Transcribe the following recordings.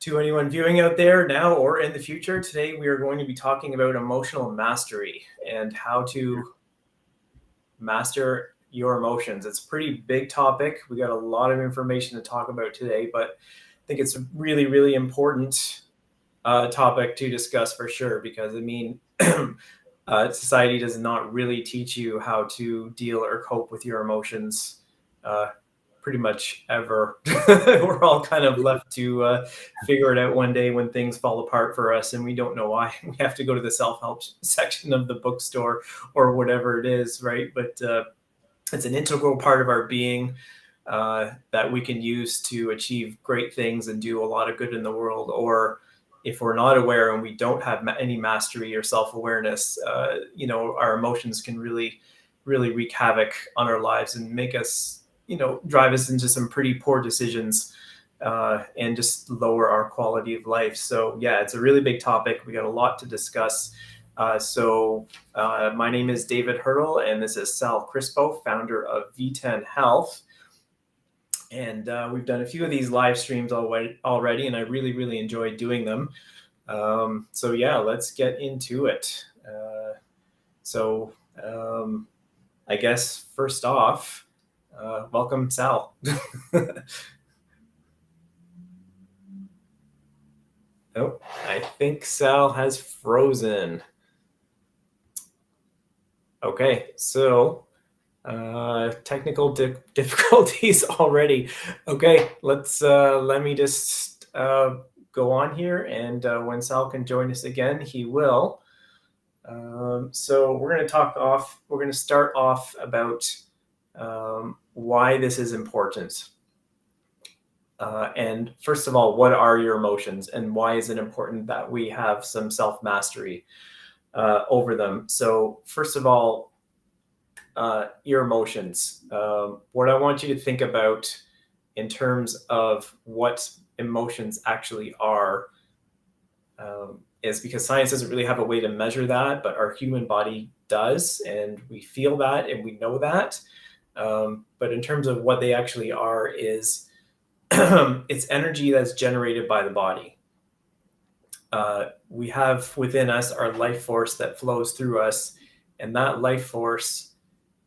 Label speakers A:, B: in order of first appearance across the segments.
A: To anyone viewing out there now or in the future, today we are going to be talking about emotional mastery and how to master your emotions. It's a pretty big topic. We got a lot of information to talk about today, but I think it's a really, really important topic to discuss for sure, because society does not really teach you how to deal or cope with your emotions pretty much ever. We're all kind of left to figure it out one day when things fall apart for us and we don't know why. We have to go to the self-help section of the bookstore or whatever it is, right? But it's an integral part of our being that we can use to achieve great things and do a lot of good in the world. Or if we're not aware and we don't have any mastery or self-awareness, our emotions can really, really wreak havoc on our lives and make us, drive us into some pretty poor decisions and just lower our quality of life. So yeah, it's a really big topic. We got a lot to discuss. My name is David Hurdle, and this is Sal Crispo, founder of V10 Health. And we've done a few of these live streams already, and I really, really enjoyed doing them. So yeah, let's get into it. I guess first off, welcome, Sal. Oh, I think Sal has frozen. Okay, so technical difficulties already. Okay, let me just go on here, and when Sal can join us again, he will. So we're going to start off about why this is important. And first of all, what are your emotions, and why is it important that we have some self-mastery over them? So first of all, your emotions. What I want you to think about in terms of what emotions actually are is, because science doesn't really have a way to measure that, but our human body does, and we feel that and we know that. But in terms of what they actually are is it's energy that's generated by the body. We have within us our life force that flows through us, and that life force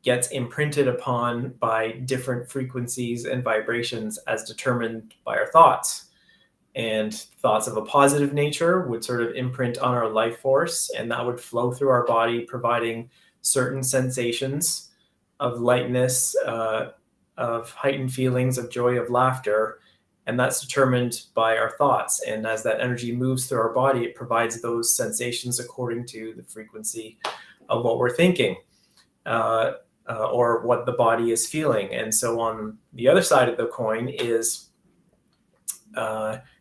A: gets imprinted upon by different frequencies and vibrations as determined by our thoughts. And thoughts of a positive nature would sort of imprint on our life force, and that would flow through our body, providing certain sensations of lightness, of heightened feelings of joy, of laughter. And that's determined by our thoughts. And as that energy moves through our body, it provides those sensations according to the frequency of what we're thinking. Or what the body is feeling. And so on the other side of the coin is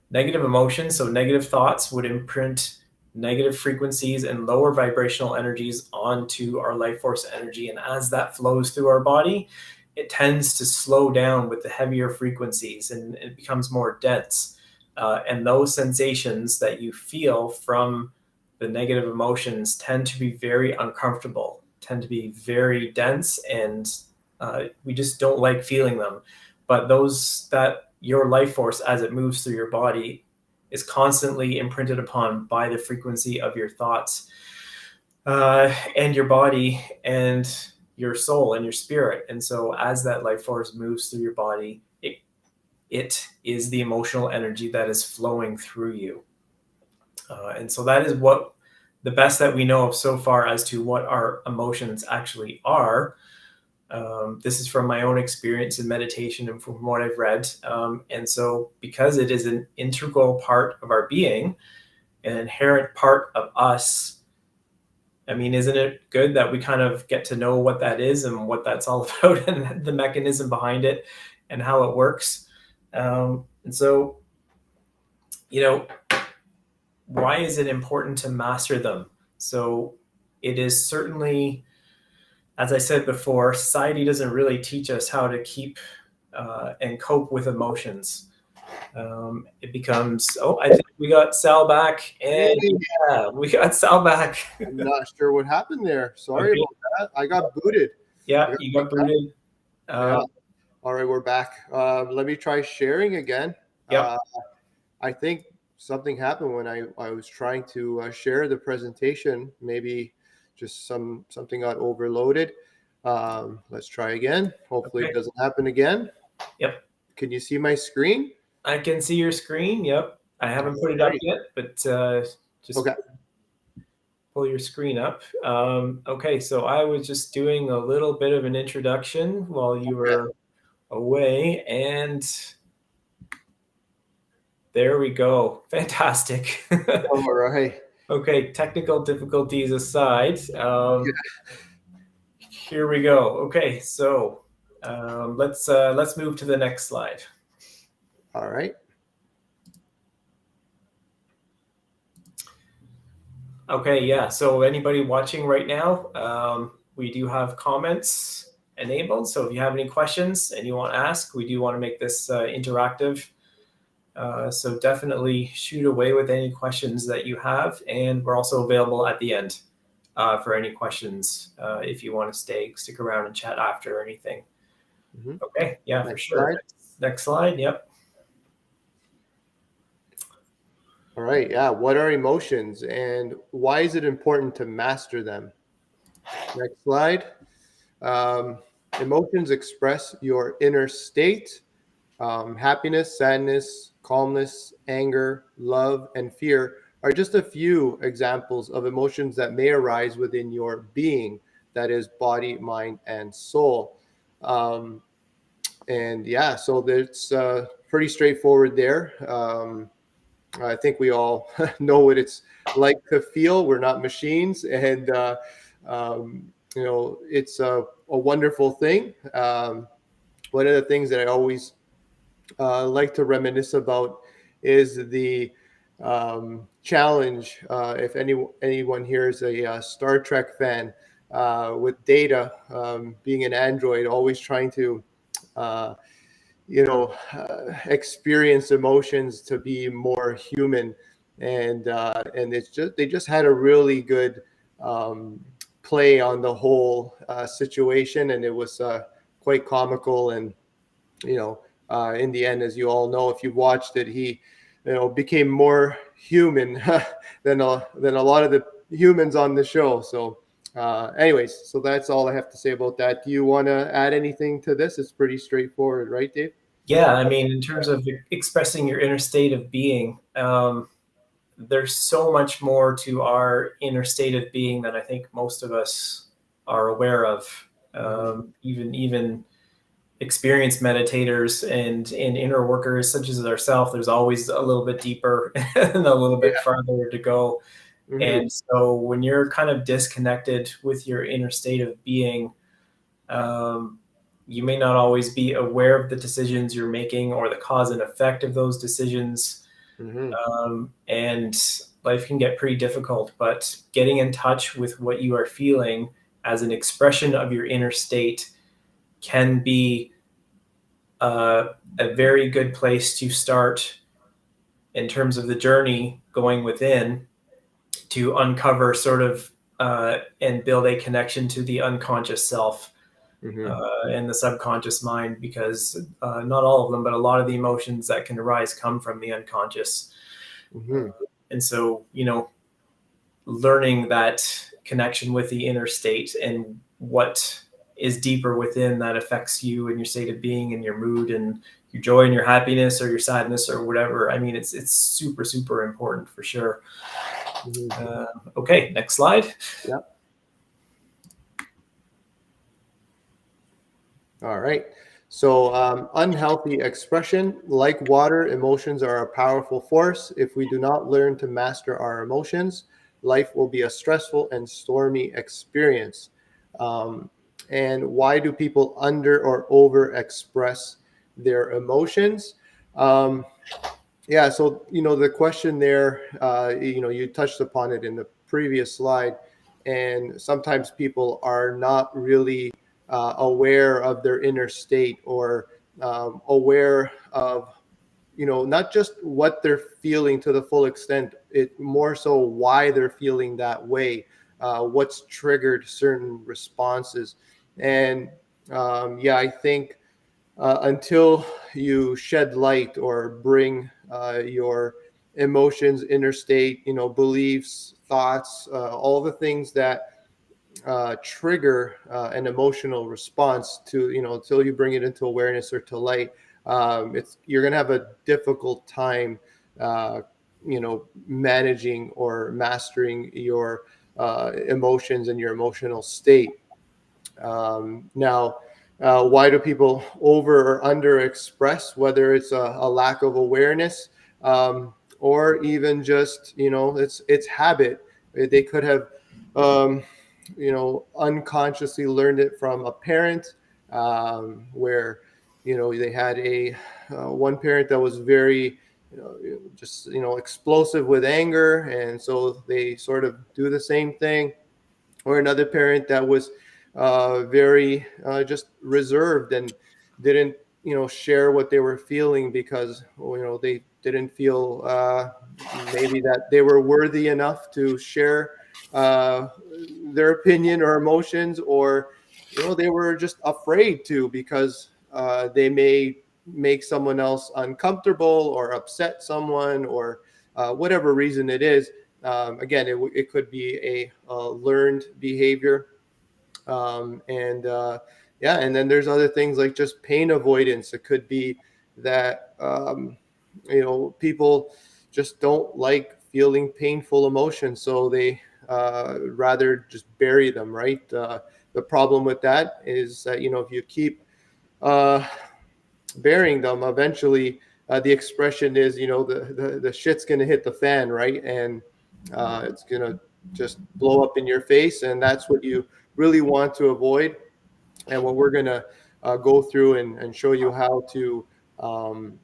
A: negative emotions. So negative thoughts would imprint negative frequencies and lower vibrational energies onto our life force energy. And as that flows through our body, it tends to slow down with the heavier frequencies, and it becomes more dense. And those sensations that you feel from the negative emotions tend to be very uncomfortable, tend to be very dense, and we just don't like feeling them. But your life force, as it moves through your body, is constantly imprinted upon by the frequency of your thoughts and your body and your soul and your spirit. And so as that life force moves through your body, it is the emotional energy that is flowing through you. And so that is what the best that we know of so far as to what our emotions actually are. This is from my own experience in meditation and from what I've read. And so because it is an integral part of our being, an inherent part of us, isn't it good that we kind of get to know what that is and what that's all about and the mechanism behind it and how it works? And so, why is it important to master them? So it is certainly, as I said before, society doesn't really teach us how to keep and cope with emotions. It becomes, I think we got Sal back, and yeah, we got Sal back.
B: I'm not sure what happened there. Sorry about that. I got booted.
A: Yeah, you got booted.
B: Yeah. All right, we're back. Let me try sharing again.
A: Yeah.
B: I think something happened when I was trying to share the presentation. Maybe just something got overloaded. Let's try again. Hopefully
A: Okay.
B: it doesn't happen again.
A: Yep.
B: Can you see my screen?
A: I can see your screen. Yep. I haven't put it up
B: Right.
A: yet, but just
B: Okay.
A: pull your screen up. Okay, so I was just doing a little bit of an introduction while you were away, and there we go. Fantastic.
B: All right.
A: Okay, technical difficulties aside, here we go. Okay, so let's move to the next slide.
B: All right.
A: Okay, yeah. So anybody watching right now, we do have comments enabled. So if you have any questions and you want to ask, we do want to make this interactive. So definitely shoot away with any questions that you have, and we're also available at the end for any questions if you want to stick around and chat after or anything.
B: Mm-hmm.
A: Okay, yeah, for
B: Next
A: sure.
B: slide.
A: Next slide. Yep.
B: All right. Yeah. What are emotions and why is it important to master them? Next slide. Um, Emotions express your inner state. Happiness, sadness, calmness, anger, love, and fear are just a few examples of emotions that may arise within your being, that is, body, mind, and soul. And yeah, so it's pretty straightforward there. I think we all know what it's like to feel. We're not machines, and it's a wonderful thing. One of the things that I always like to reminisce about is the challenge. If anyone here is a Star Trek fan, with Data being an android, always trying to uh, experience emotions to be more human, and it's just they just had a really good um, play on the whole situation, and it was quite comical. And in the end, as you all know, if you watched it, he became more human than a lot of the humans on the show. So anyways, so that's all I have to say about that. Do you want to add anything to this? It's pretty straightforward, right, Dave?
A: Yeah, I mean, in terms of expressing your inner state of being, there's so much more to our inner state of being than I think most of us are aware of. Even experienced meditators and inner workers such as ourselves, there's always a little bit deeper and a little bit farther to go.
B: Mm-hmm.
A: And so when you're kind of disconnected with your inner state of being, you may not always be aware of the decisions you're making or the cause and effect of those decisions.
B: Mm-hmm.
A: And life can get pretty difficult, but getting in touch with what you are feeling as an expression of your inner state can be a very good place to start in terms of the journey going within to uncover sort of and build a connection to the unconscious self and the subconscious mind, because not all of them, but a lot of the emotions that can arise come from the unconscious.
B: Mm-hmm.
A: And so, learning that connection with the inner state and what is deeper within that affects you and your state of being and your mood and your joy and your happiness or your sadness or whatever. I mean, it's super, super important for sure. Okay, next slide.
B: Yep. All right. So, unhealthy expression, like water, emotions are a powerful force. If we do not learn to master our emotions, life will be a stressful and stormy experience. And why do people under or over express their emotions? Yeah, so the question there, you touched upon it in the previous slide, and sometimes people are not really aware of their inner state, or aware of not just what they're feeling to the full extent, it more so why they're feeling that way, what's triggered certain responses. And yeah, I think until you shed light or bring your emotions, inner state, beliefs, thoughts, all the things that trigger an emotional response to, until you bring it into awareness or to light. You're going to have a difficult time, managing or mastering your emotions and your emotional state. Now, why do people over or under express, whether it's a lack of awareness, or even just, it's habit. They could have, um, unconsciously learned it from a parent, where, they had a one parent that was very, just, explosive with anger. And so they sort of do the same thing, or another parent that was very just reserved and didn't, share what they were feeling because, they didn't feel maybe that they were worthy enough to share uh, their opinion or emotions, or, they were just afraid to, because they may make someone else uncomfortable or upset someone, or whatever reason it is. Again, it could be a learned behavior. And yeah, and then there's other things like just pain avoidance. It could be that, people just don't like feeling painful emotions, so they rather just bury them, right? The problem with that is that, if you keep uh, burying them, eventually the expression is, the shit's going to hit the fan, right? And it's going to just blow up in your face. And that's what you really want to avoid. And what we're going to go through and show you how to um,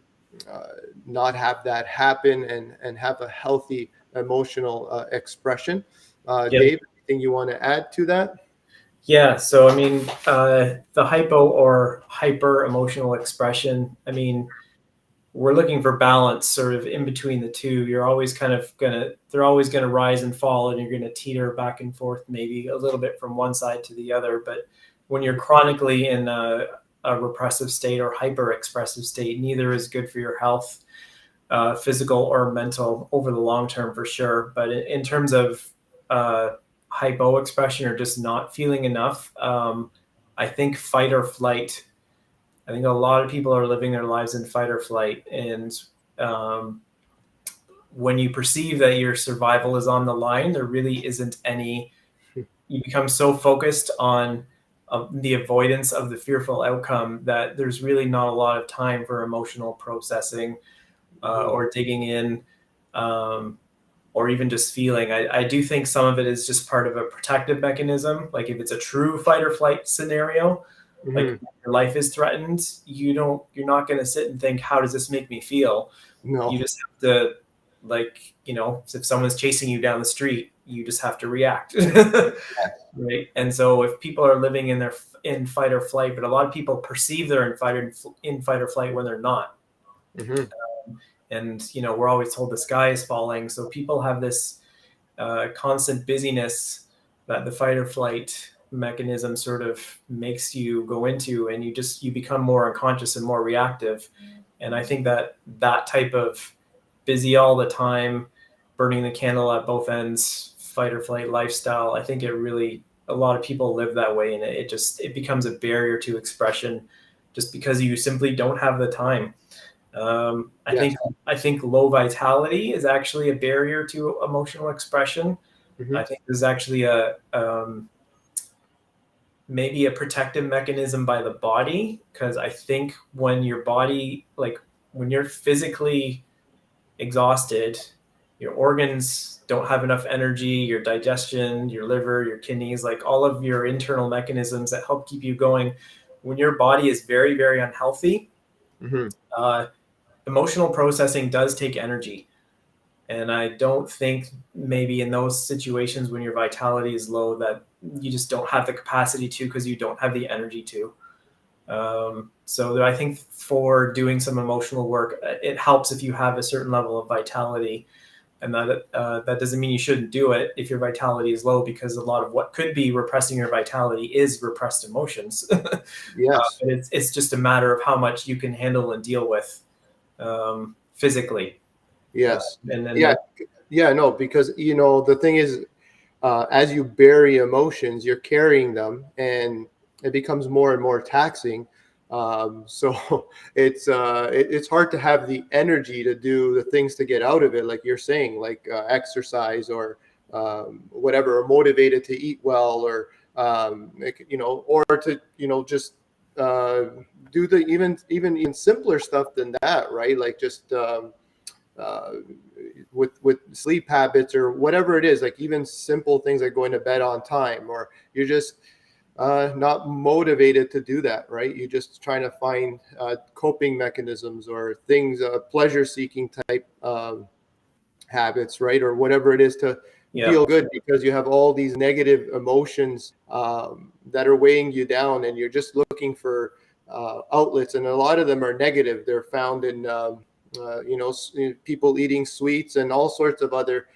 B: uh, not have that happen, and have a healthy emotional expression.
A: Yeah.
B: Dave, anything you want to add to that?
A: Yeah. So, I mean, the hypo or hyper emotional expression, I mean, we're looking for balance sort of in between the two. You're always kind of they're always going to rise and fall, and you're going to teeter back and forth, maybe a little bit from one side to the other. But when you're chronically in a repressive state or hyper expressive state, neither is good for your health, physical or mental, over the long term for sure. But in terms of hypo expression or just not feeling enough, I think fight or flight. I think a lot of people are living their lives in fight or flight. And um, when you perceive that your survival is on the line, there really isn't any. You become so focused on the avoidance of the fearful outcome that there's really not a lot of time for emotional processing, or digging in, um, or even just feeling. I do think some of it is just part of a protective mechanism. Like if it's a true fight or flight scenario, like
B: Mm-hmm.
A: your life is threatened, you're not going to sit and think, how does this make me feel? You
B: No.
A: just have to, like, if someone's chasing you down the street, you just have to react. Right. And so if people are living in fight or flight, but a lot of people perceive they're in fight or flight when they're not.
B: Mm-hmm.
A: And we're always told the sky is falling, so people have this constant busyness that the fight or flight mechanism sort of makes you go into, and you become more unconscious and more reactive. And I think that type of busy all the time, burning the candle at both ends, fight or flight lifestyle, I think a lot of people live that way, and it becomes a barrier to expression just because you simply don't have the time. I
B: Yes.
A: think I think low vitality is actually a barrier to emotional expression.
B: Mm-hmm.
A: I think there's actually maybe a protective mechanism by the body, because I think when your body, like when you're physically exhausted, your organs don't have enough energy, your digestion, your liver, your kidneys, like all of your internal mechanisms that help keep you going. When your body is very, very unhealthy,
B: Mm-hmm.
A: uh, emotional processing does take energy. And I don't think maybe in those situations when your vitality is low that you just don't have the capacity to, because you don't have the energy to. So I think for doing some emotional work, it helps if you have a certain level of vitality, and that doesn't mean you shouldn't do it if your vitality is low, because a lot of what could be repressing your vitality is repressed emotions.
B: Yes.
A: It's just a matter of how much you can handle and deal with, physically.
B: Yes.
A: And then
B: Yeah. Yeah. No, because, the thing is, as you bury emotions, you're carrying them, and it becomes more and more taxing. So it's hard to have the energy to do the things to get out of it, like you're saying, like exercise or whatever, or motivated to eat well, or or to just uh, do the even simpler stuff than that, right? Like just uh, with sleep habits or whatever it is, like even simple things like going to bed on time, or you're just not motivated to do that, right? You're just trying to find coping mechanisms or things, pleasure seeking type habits, right? Or whatever it is to
A: yeah,
B: feel good, because you have all these negative emotions that are weighing you down, and you're just looking for outlets, and a lot of them are negative. They're found in people eating sweets and all sorts of other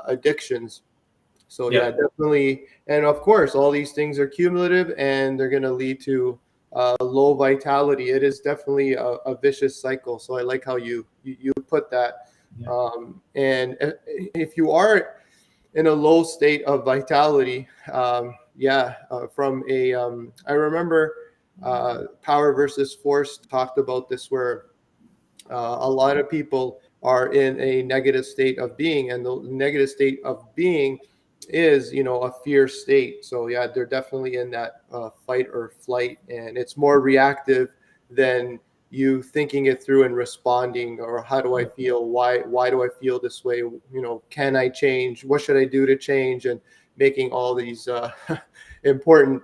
B: addictions. So
A: yeah,
B: yeah, definitely. And of course, all these things are cumulative, and they're going to lead to low vitality. It is definitely a vicious cycle. So I like how you put that.
A: yeah,
B: And if you are in a low state of vitality, from I remember Power versus Force talked about this, where a lot of people are in a negative state of being, and the negative state of being is, a fear state. So yeah, they're definitely in that fight or flight, and it's more reactive than you thinking it through and responding, or how do I feel? Why do I feel this way? Can I change? What should I do to change? And making all these important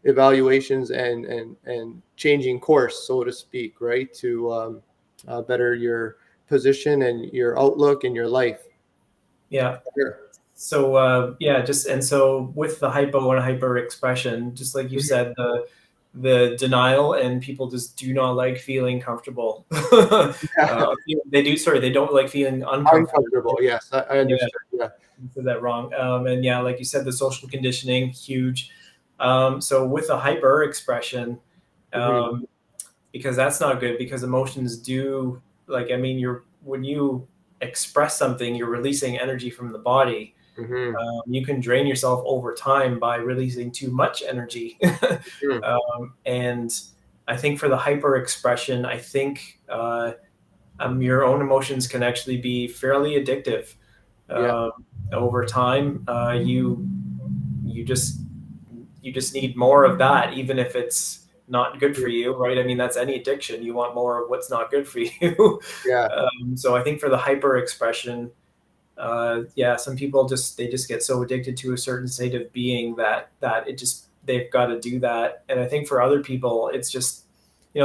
B: evaluations, and changing course, so to speak, right? To better your position and your outlook in your life.
A: yeah.
B: Sure.
A: So yeah, just and so with the hypo and hyper expression, just like you
B: Mhm.
A: said, the denial, and people just do not like feeling comfortable. They do. Sorry, they don't like feeling uncomfortable.
B: Uncomfortable. Yes, I
A: Yeah,
B: understood. Yeah.
A: I said that wrong. And yeah, like you said, the social conditioning, huge. So with the hyper expression,
B: Hmm.
A: um, because that's not good, because emotions do, like, I mean, when you express something, you're releasing energy from the body.
B: Hmm.
A: You can drain yourself over time by releasing too much energy.
B: Hmm.
A: And I think for the hyper expression, I think your own emotions can actually be fairly addictive.
B: Yeah.
A: um, Over time. You just need more of that, even if it's not good for you, right? I mean, that's any addiction. You want more of what's not good for you.
B: Yeah.
A: So I think for the hyper expression, yeah, some people just get so addicted to a certain state of being that they've got to do that. And I think for other people, it's just,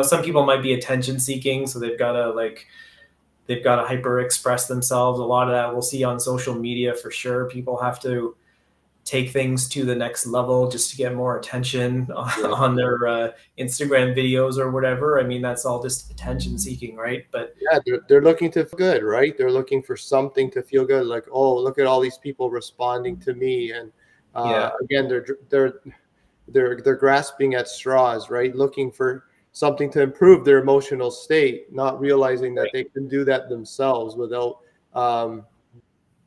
A: some people might be attention seeking, so they've got to hyper express themselves. A lot of that we'll see on social media for sure. People have to take things to the next level just to get more attention
B: Yeah.
A: on their Instagram videos or whatever. I mean, that's all just attention seeking, right? But
B: Yeah. They're looking to feel good, right? They're looking for something to feel good. Like, oh, look at all these people responding to me, and
A: yeah,
B: again, they're grasping at straws, right? Looking for something to improve their emotional state, not realizing that
A: right,
B: they can do that themselves without um,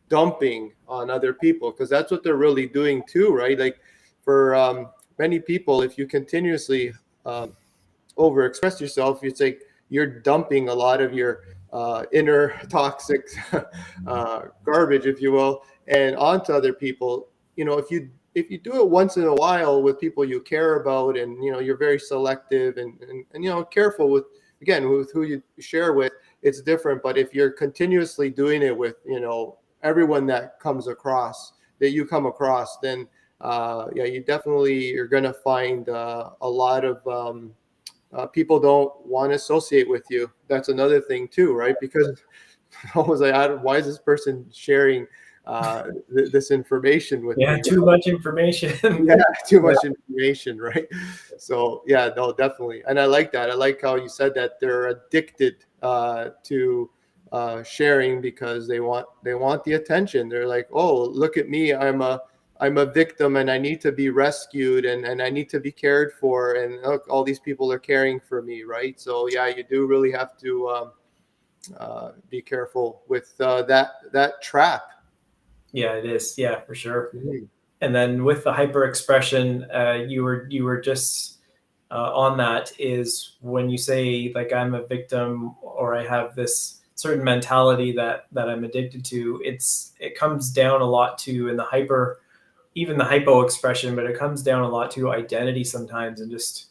B: dumping on other people, because that's what they're really doing too, right? Like for many people, if you continuously overexpress yourself, it's like you're dumping a lot of your inner toxic garbage, if you will, and onto other people. If you do it once in a while with people you care about, and you're very selective, and careful with, again, with who you share with, it's different. But if you're continuously doing it with everyone that you come across, then yeah, you definitely are going to find a lot of people don't want to associate with you. That's another thing too, right? Because I was like, why is this person sharing this information with
A: yeah,
B: me?
A: too much information.
B: Yeah, too
A: Yeah,
B: much information, right? So yeah, no, definitely. And I like that. I like how you said that they're addicted to sharing, because they want the attention. They're like, oh, look at me, I'm a victim, and I need to be rescued, and I need to be cared for, and look, all these people are caring for me, right? So yeah, you do really have to be careful with that trap.
A: Yeah, it is. Yeah, for sure.
B: Mhm.
A: And then with the hyper expression, you were just on that, is when you say like I'm a victim or I have this certain mentality that I'm addicted to. It comes down a lot to in the hyper, even the hypo expression, but it comes down a lot to identity sometimes, and just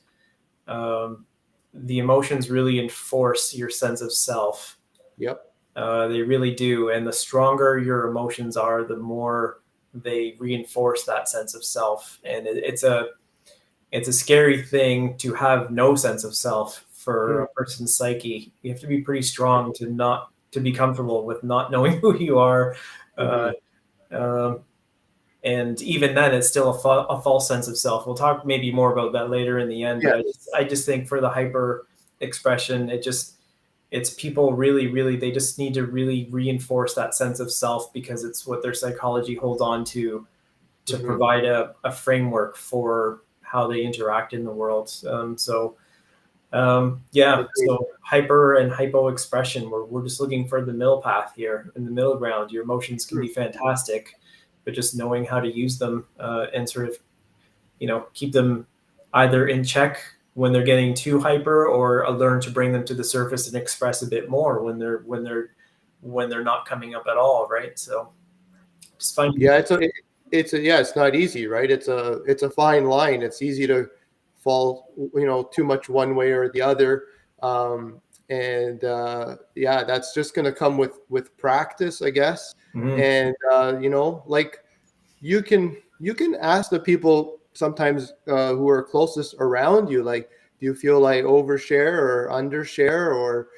A: um, the emotions really enforce your sense of self.
B: Yep.
A: They really do. And the stronger your emotions are, the more they reinforce that sense of self. And it's a scary thing to have no sense of self for
B: Mhm.
A: a person's psyche. You have to be pretty strong to be comfortable with not knowing who you are. Uh,
B: Mhm.
A: um, and even then, it's still a false sense of self. We'll talk maybe more about that later in the end. But I
B: Yes.
A: just, I just think for the hyper expression, it's people really, really, they just need to really reinforce that sense of self, because it's what their psychology holds on to
B: Mhm.
A: provide a framework for how they interact in the world. Yeah,
B: Agreed.
A: so hyper and hypo expression, we're just looking for the middle path here, in the middle ground. Your emotions can
B: Hmm.
A: be fantastic, but just knowing how to use them and sort of, keep them either in check when they're getting too hyper, or learn to bring them to the surface and express a bit more when they're not coming up at all, right? So just finding.
B: Yeah, yeah, it's not easy, right? It's a fine line. It's easy to fall, too much one way or the other. Um, and yeah, that's just going to come with practice, I guess.
A: Mhm.
B: And like you can ask the people sometimes who are closest around you, like, do you feel like overshare or undershare, or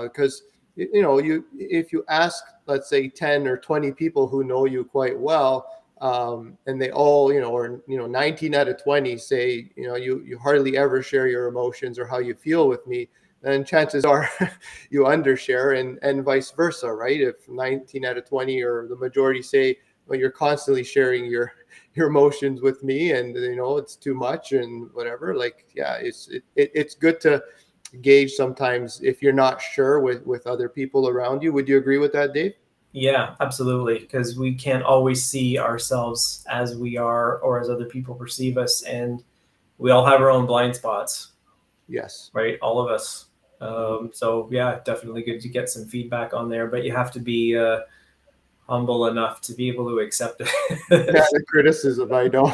B: because you if you ask, let's say, 10 or 20 people who know you quite well, and they all, or 19 out of 20 say, you hardly ever share your emotions or how you feel with me, then chances are you undershare, and vice versa, right? If 19 out of 20 or the majority say, well, you're constantly sharing your emotions with me, and it's too much and whatever, like, yeah, it's good to gauge sometimes if you're not sure with other people around you. Would you agree with that, Dave?
A: Yeah, absolutely. Because we can't always see ourselves as we are or as other people perceive us. And we all have our own blind spots,
B: Yes.
A: right? All of us.
B: Mhm.
A: So, yeah, definitely good to get some feedback on there. But you have to be humble enough to be able to accept
B: Yeah,
A: it.
B: the criticism, I know.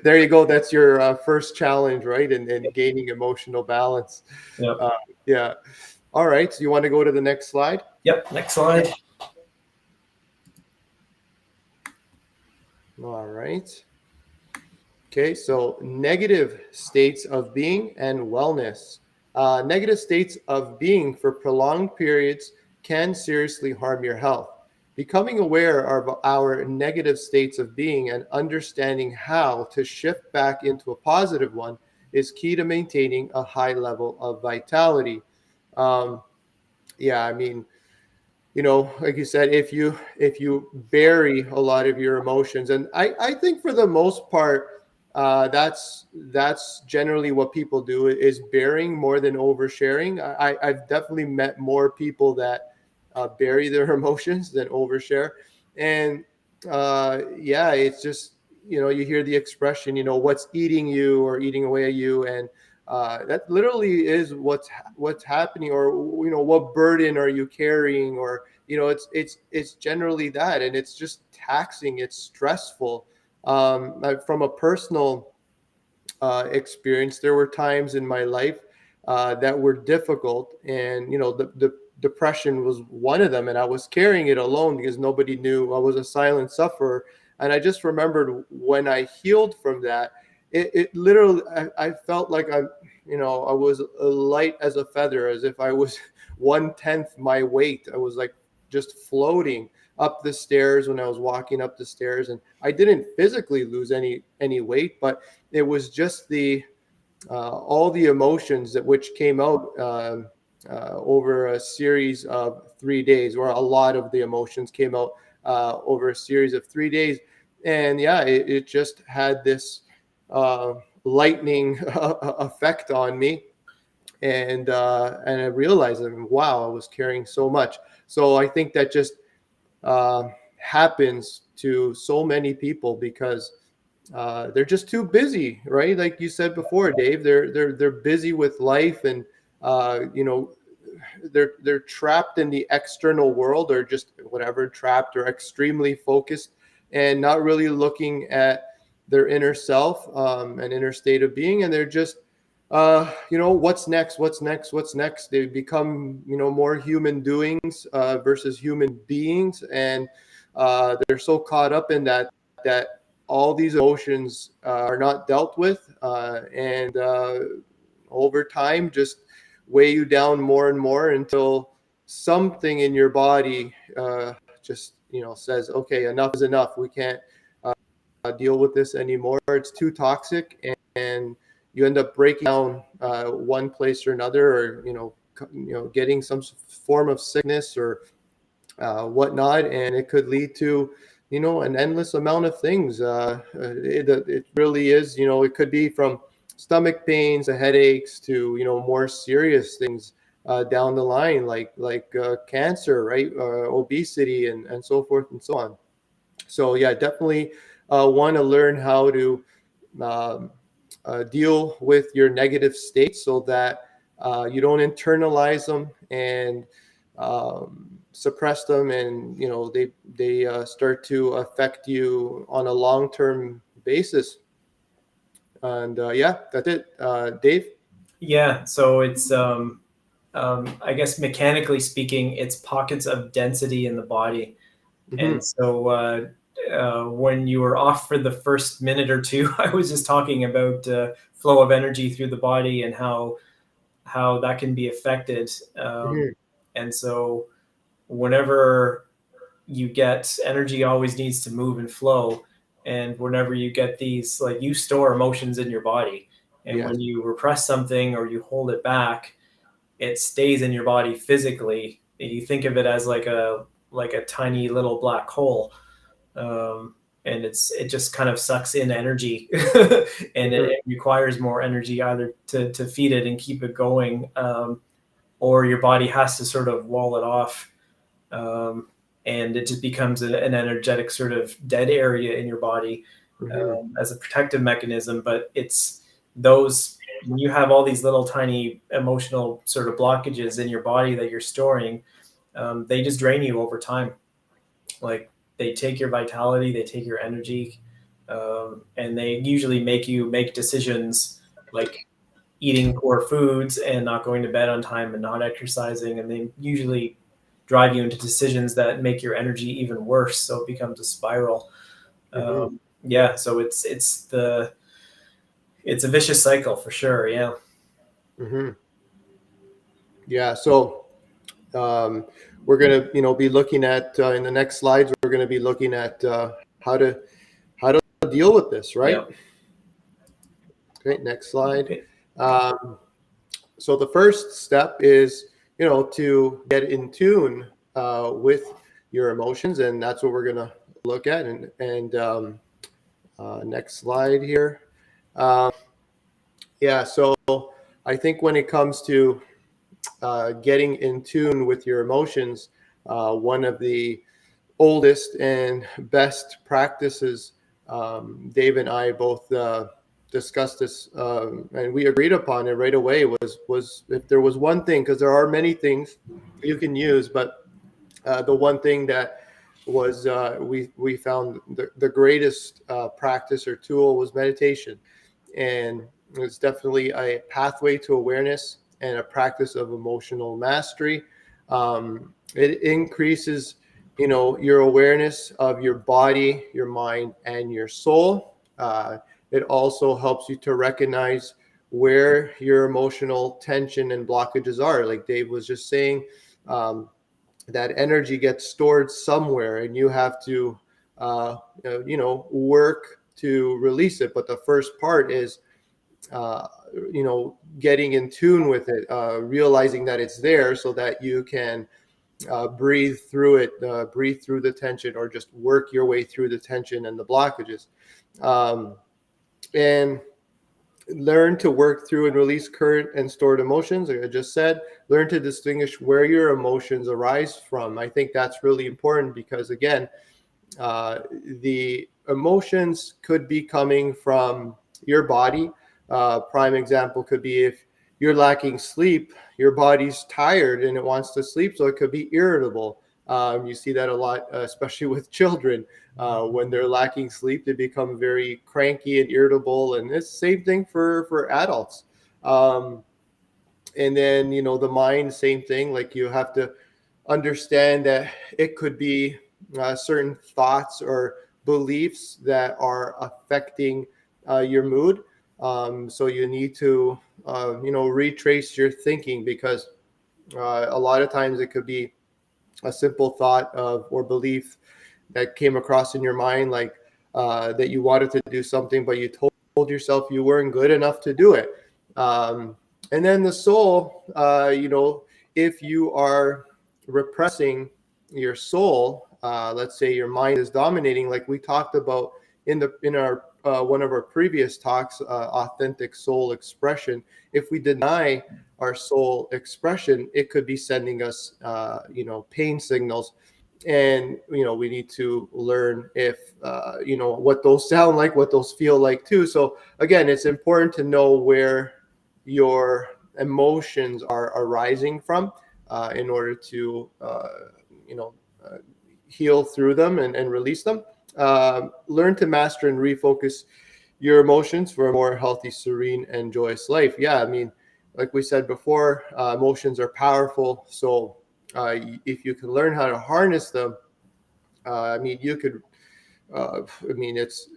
B: There you go. That's your first challenge, right? And gaining emotional balance.
A: Yep.
B: uh, yeah. All right, so you want to go to the next slide?
A: Yep. Next slide.
B: All right. Okay, so negative states of being and wellness. Negative states of being for prolonged periods can seriously harm your health. Becoming aware of our negative states of being and understanding how to shift back into a positive one is key to maintaining a high level of vitality. Um, yeah, I mean, like you said, if you bury a lot of your emotions, and I think for the most part, that's generally what people do, is burying more than oversharing. I've definitely met more people that bury their emotions than overshare. And yeah, it's just, you hear the expression, what's eating you or eating away at you, and that literally is what's happening, or what burden are you carrying, or it's generally that, and it's just taxing, it's stressful. From a personal experience, there were times in my life that were difficult, and the depression was one of them, and I was carrying it alone because nobody knew. I was a silent sufferer. And I just remembered when I healed from that, it literally, I felt like I was light as a feather, as if I was 1/10 my weight. I was like just floating up the stairs when I was walking up the stairs, and I didn't physically lose any weight, but it was just the all the emotions that which came out over a series of 3 days, or a lot of the emotions came out over a series of 3 days. And yeah, it just had this uh, lightning effect on me. and I realized, wow, I was carrying so much. So I think that just happens to so many people because they're just too busy, right? Like you said before, Dave, they're busy with life, and you know, they're trapped in the external world, or just whatever, trapped or extremely focused, and not really looking at their inner self, and inner state of being, and they're just what's next, what's next. They become, more human doings versus human beings, and they're so caught up in that all these emotions are not dealt with, and over time just weigh you down more and more until something in your body just says, okay, enough is enough. We can't deal with this anymore. It's too toxic, and you end up breaking down one place or another, or getting some form of sickness or whatnot, and it could lead to an endless amount of things. It really is. It could be from stomach pains to headaches to more serious things down the line, like cancer, right? Obesity, and so forth and so on. So yeah, definitely want to learn how to um, deal with your negative states so that you don't internalize them and suppress them, and they start to affect you on a long-term basis. And yeah, that's it. Dave?
A: Yeah, so it's I guess mechanically speaking, it's pockets of density in the body. And
B: Mm-hmm.
A: so when you were off for the first minute or two, I was just talking about flow of energy through the body and how that can be affected.
B: Mm-hmm.
A: And so whenever you get energy, always needs to move and flow. And whenever you get these, like, you store emotions in your body, and
B: Yes.
A: when you repress something or you hold it back, it stays in your body physically. You think of it as like a tiny little black hole, and it just kind of sucks in energy, and
B: Mm-hmm.
A: it requires more energy either to feed it and keep it going, or your body has to sort of wall it off, um, and it just becomes an energetic sort of dead area in your body,
B: Mm-hmm.
A: as a protective mechanism. But it's those, when you have all these little tiny emotional sort of blockages in your body that you're storing, they just drain you over time. Like, they take your vitality, they take your energy, and they usually make you make decisions like eating poor foods and not going to bed on time and not exercising, and they usually drive you into decisions that make your energy even worse. So it becomes a spiral.
B: Mm-hmm.
A: Yeah, so it's a vicious cycle for sure. Yeah.
B: Mm-hmm. Yeah. So we're going to be looking at in the next slides, we're going to be looking at how to deal with this, right?
A: Yeah.
B: Okay, next slide.
A: Okay.
B: um, so the first step is to get in tune with your emotions, and that's what we're going to look at. And next slide here. um, yeah, so I think when it comes to getting in tune with your emotions, one of the oldest and best practices, Dave and I both discussed this, and we agreed upon it right away, was if there was one thing, because there are many things you can use, but the one thing that was we found the greatest practice or tool was meditation. And it's definitely a pathway to awareness and a practice of emotional mastery. It increases your awareness of your body, your mind, and your soul. It also helps you to recognize where your emotional tension and blockages are, like Dave was just saying. That energy gets stored somewhere, and you have to work to release it. But the first part is uh, getting in tune with it, realizing that it's there, so that you can breathe through it, breathe through the tension, or just work your way through the tension and the blockages. And Learn to work through and release current and stored emotions, like I just said. Learn to distinguish where your emotions arise from. I think that's really important because, again, the emotions could be coming from your body. Prime example could be if you're lacking sleep, your body's tired and it wants to sleep, so it could be irritable. You see that a lot, especially with children. When they're lacking sleep, they become very cranky and irritable, and it's the same thing for adults. Um, and then, the mind, same thing. Like, you have to understand that it could be certain thoughts or beliefs that are affecting your mood. So you need to retrace your thinking, because a lot of times it could be a simple thought of or belief that came across in your mind, like that you wanted to do something, but you told yourself you weren't good enough to do it. Um, and then the soul, if you are repressing your soul, let's say your mind is dominating, like we talked about in our one of our previous talks, authentic soul expression. If we deny our soul expression, it could be sending us, pain signals. And we need to learn if what those sound like, what those feel like too. So again, it's important to know where your emotions are arising from, in order to you know uh, heal through them and release them. Learn to master and refocus your emotions for a more healthy, serene, and joyous life. Yeah, I mean, like we said before, emotions are powerful. So if you can learn how to harness them, I mean, you could. I mean, it's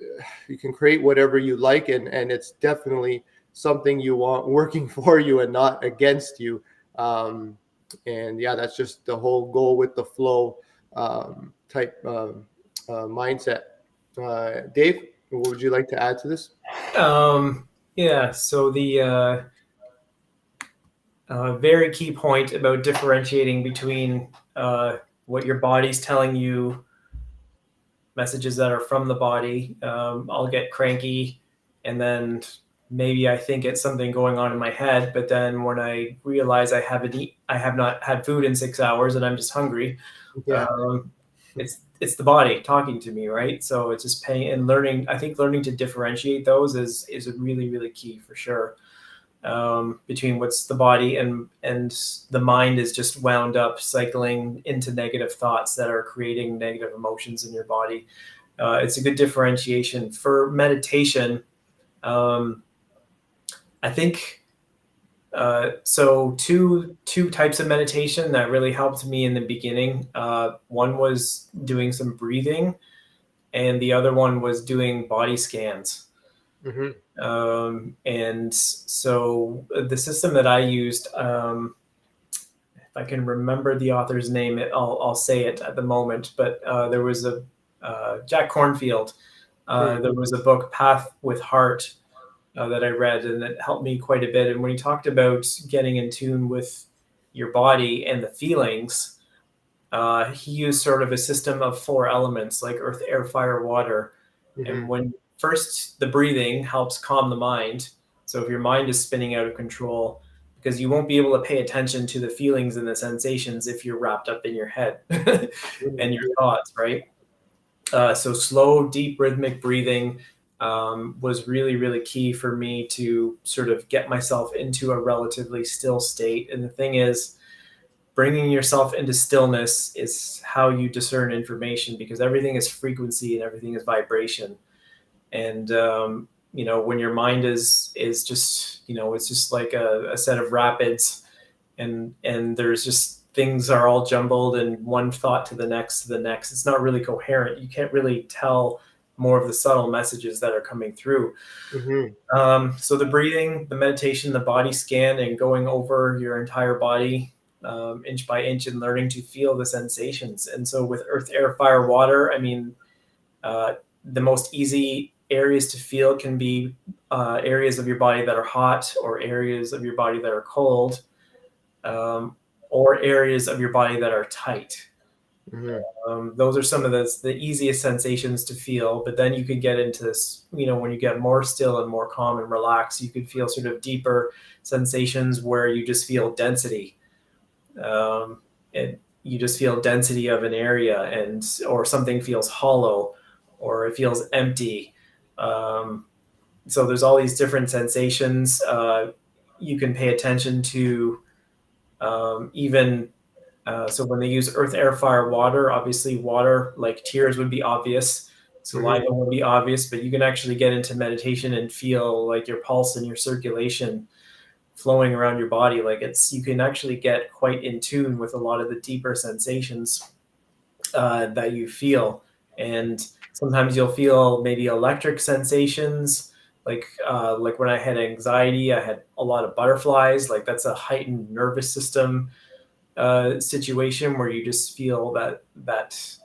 B: you can create whatever you like, and it's definitely something you want working for you and not against you. Um, and yeah, that's just the whole go with the flow type mindset. Dave, what would you like to add to this?
A: Yeah, so the very key point about differentiating between what your body's telling you, messages that are from the body. I'll get cranky, and then maybe I think it's something going on in my head, but then when I realize I have not had food in 6 hours, and I'm just hungry.
B: Yeah.
A: Um, it's the body talking to me, right? So it's just paying and learning. I think learning to differentiate those is really really key for sure. Between what's the body and the mind is just wound up cycling into negative thoughts that are creating negative emotions in your body. It's a good differentiation for meditation. Um, I think so. Two types of meditation that really helped me in the beginning. One was doing some breathing, and the other one was doing body scans.
B: Hmm.
A: And so the system that I used, if I can remember the author's name, I'll say it at the moment. But there was a Jack Cornfield. There was a book, Path with Heart, that I read, and it helped me quite a bit. And when he talked about getting in tune with your body and the feelings, he used sort of a system of four elements like earth, air, fire, water. And
B: Hmm.
A: when first the breathing helps calm the mind. So if your mind is spinning out of control, because you won't be able to pay attention to the feelings and the sensations if you're wrapped up in your head and your thoughts, right? So slow, deep, rhythmic breathing was really, really key for me to sort of get myself into a relatively still state. And the thing is, bringing yourself into stillness is how you discern information, because everything is frequency and everything is vibration. And when your mind is just it's just like a set of rapids, and there's just things are all jumbled and one thought to the next to the next. It's not really coherent. You can't really tell more of the subtle messages that are coming through.
B: Hmm.
A: So the breathing, the meditation, the body scan, and going over your entire body inch by inch and learning to feel the sensations. And so with earth, air, fire, water, I mean, the most easy areas to feel can be areas of your body that are hot, or areas of your body that are cold, um, or areas of your body that are tight.
B: Hmm.
A: Those are some of the easiest sensations to feel. But then you could get into this, when you get more still and more calm and relaxed, you could feel sort of deeper sensations where you just feel density. Um, and you just feel density of an area, and or something feels hollow, or it feels empty. Um, so there's all these different sensations. You can pay attention to, even so when they use earth, air, fire, water, obviously water, like tears would be obvious, saliva
B: Hmm.
A: would be obvious, but you can actually get into meditation and feel like your pulse and your circulation flowing around your body. Like you can actually get quite in tune with a lot of the deeper sensations that you feel. And sometimes you'll feel maybe electric sensations, like when I had anxiety, I had a lot of butterflies. Like that's a heightened nervous system situation where you just feel that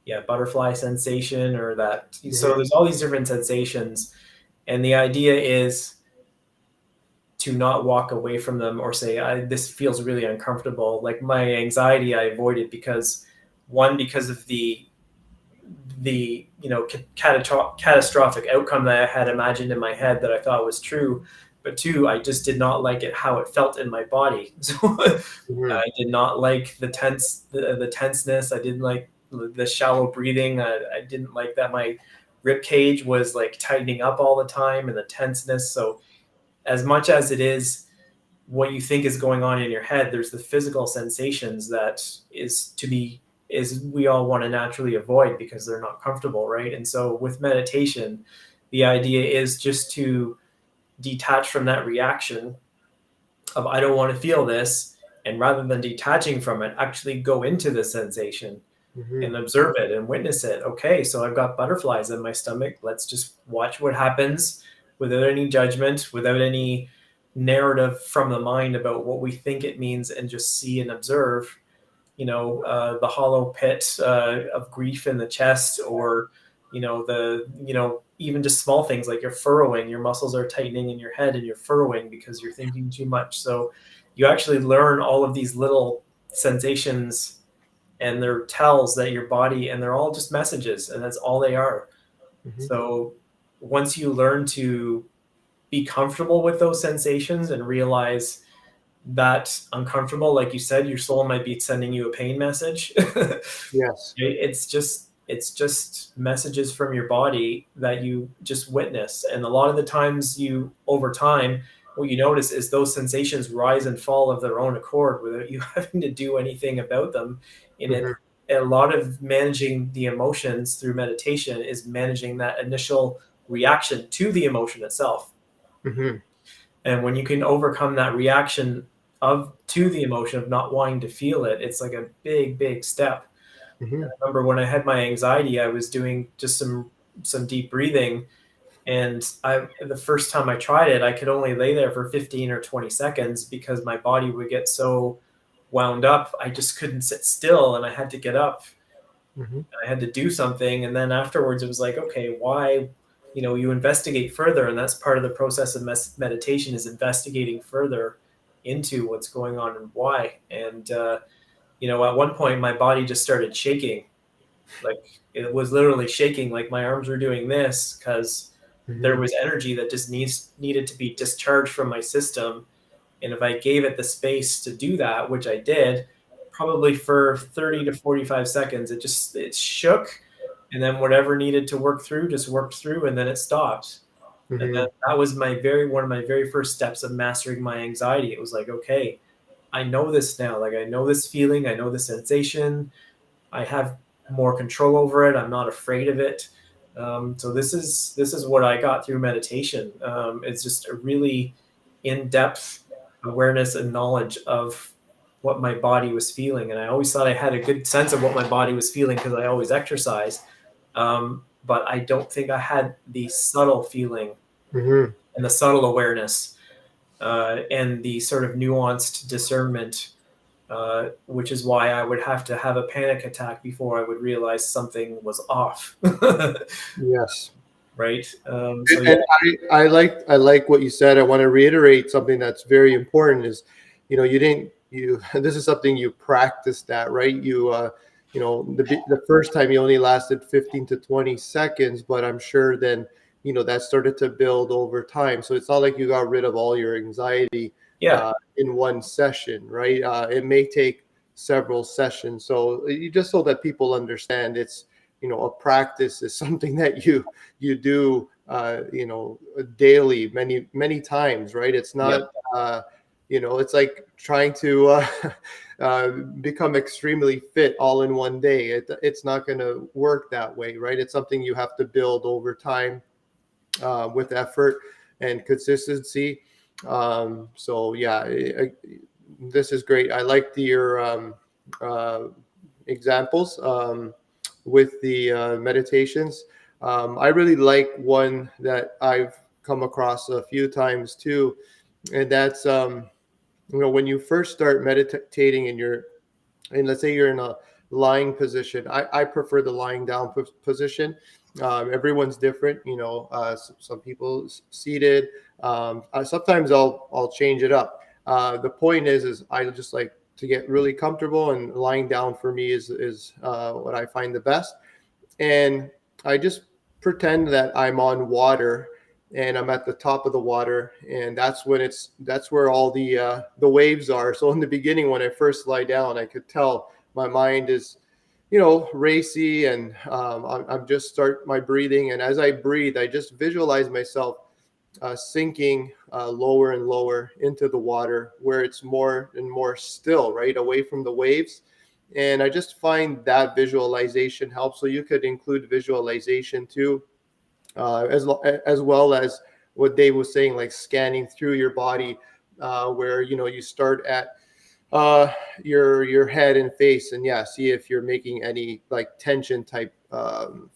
A: yeah, butterfly sensation, or that. So
B: Hmm.
A: there's all these different sensations, and the idea is to not walk away from them or say, this feels really uncomfortable. Like my anxiety, I avoided because, one, because of the catastrophic outcome that I had imagined in my head that I thought was true, but two, I just did not like it how it felt in my body. So
B: Hmm.
A: I did not like the tenseness. I didn't like the shallow breathing. I didn't like that my rib cage was like tightening up all the time, and the tenseness. So as much as it is what you think is going on in your head, there's the physical sensations that is we all want to naturally avoid because they're not comfortable, right? And so with meditation, the idea is just to detach from that reaction of I don't want to feel this, and rather than detaching from it, actually go into the sensation
B: Hmm.
A: and observe it and witness it. Okay, so I've got butterflies in my stomach. Let's just watch what happens without any judgment, without any narrative from the mind about what we think it means, and just see and observe, the hollow pit of grief in the chest, or, even just small things like you're furrowing, your muscles are tightening in your head and you're furrowing because you're thinking too much. So you actually learn all of these little sensations, and they're tells that your body, and they're all just messages, and that's all they are.
B: Hmm.
A: So once you learn to be comfortable with those sensations and realize that uncomfortable, like you said, your soul might be sending you a pain message.
B: Yes.
A: It's just messages from your body that you just witness, and a lot of the times, over time, what you notice is those sensations rise and fall of their own accord without you having to do anything about them. And
B: Hmm.
A: a lot of managing the emotions through meditation is managing that initial reaction to the emotion itself.
B: Hmm.
A: And when you can overcome that reaction of to the emotion of not wanting to feel it, it's like a big, big step.
B: Hmm.
A: I remember when I had my anxiety, I was doing just some deep breathing, and the first time I tried it, I could only lay there for 15 or 20 seconds because my body would get so wound up. I just couldn't sit still, and I had to get up.
B: Hmm.
A: I had to do something. And then afterwards, it was like, okay, why? You investigate further, and that's part of the process of meditation, is investigating further into what's going on and why. And at one point, my body just started shaking. Like it was literally shaking. Like my arms were doing this because there
B: Hmm.
A: was energy that just needed to be discharged from my system. And if I gave it the space to do that, which I did, probably for 30 to 45 seconds, it shook, and then whatever needed to work through just worked through, and then it stopped. And then
B: Hmm.
A: that was one of my very first steps of mastering my anxiety. It was like, okay, I know this now. Like I know this feeling, I know the sensation. I have more control over it. I'm not afraid of it. So this is what I got through meditation. It's just a really in-depth awareness and knowledge of what my body was feeling, and I always thought I had a good sense of what my body was feeling because I always exercised. But I don't think I had the subtle feeling
B: Hmm.
A: and the subtle awareness, and the sort of nuanced discernment, which is why I would have to have a panic attack before I would realize something was off.
B: Yes.
A: Right. So yeah.
B: And I like what you said. I want to reiterate something that's very important is, you didn't you this is something you practiced, that right? the first time you only lasted 15 to 20 seconds, but I'm sure then, that started to build over time. So it's not like you got rid of all your anxiety
A: Yeah.
B: in one session, right? It may take several sessions. So you just so that people understand it's, a practice is something that you do, daily, many, many times, right? It's
A: Yep.
B: not, it's like trying to become extremely fit all in one day. It's not going to work that way, right? It's something you have to build over time with effort and consistency. So yeah, this is great. I liked your uh, examples with the meditations. I really like one that I've come across a few times too, and that's when you first start meditating and let's say you're in a lying position. I prefer the lying down position. Everyone's different, some people seated. Sometimes I'll change it up. The point is I just like to get really comfortable, and lying down for me is what I find the best. And I just pretend that I'm on water and I'm at the top of the water, and that's where all the waves are. So in the beginning, when I first lie down, I could tell my mind is racy, and I'm just start my breathing, and as I breathe, I just visualize myself sinking lower and lower into the water, where it's more and more still, right, away from the waves. And I just find that visualization helps. So you could include visualization too, as well as what Dave was saying, like scanning through your body, where you start at uh, your head and face, and yeah, see if you're making any like tension type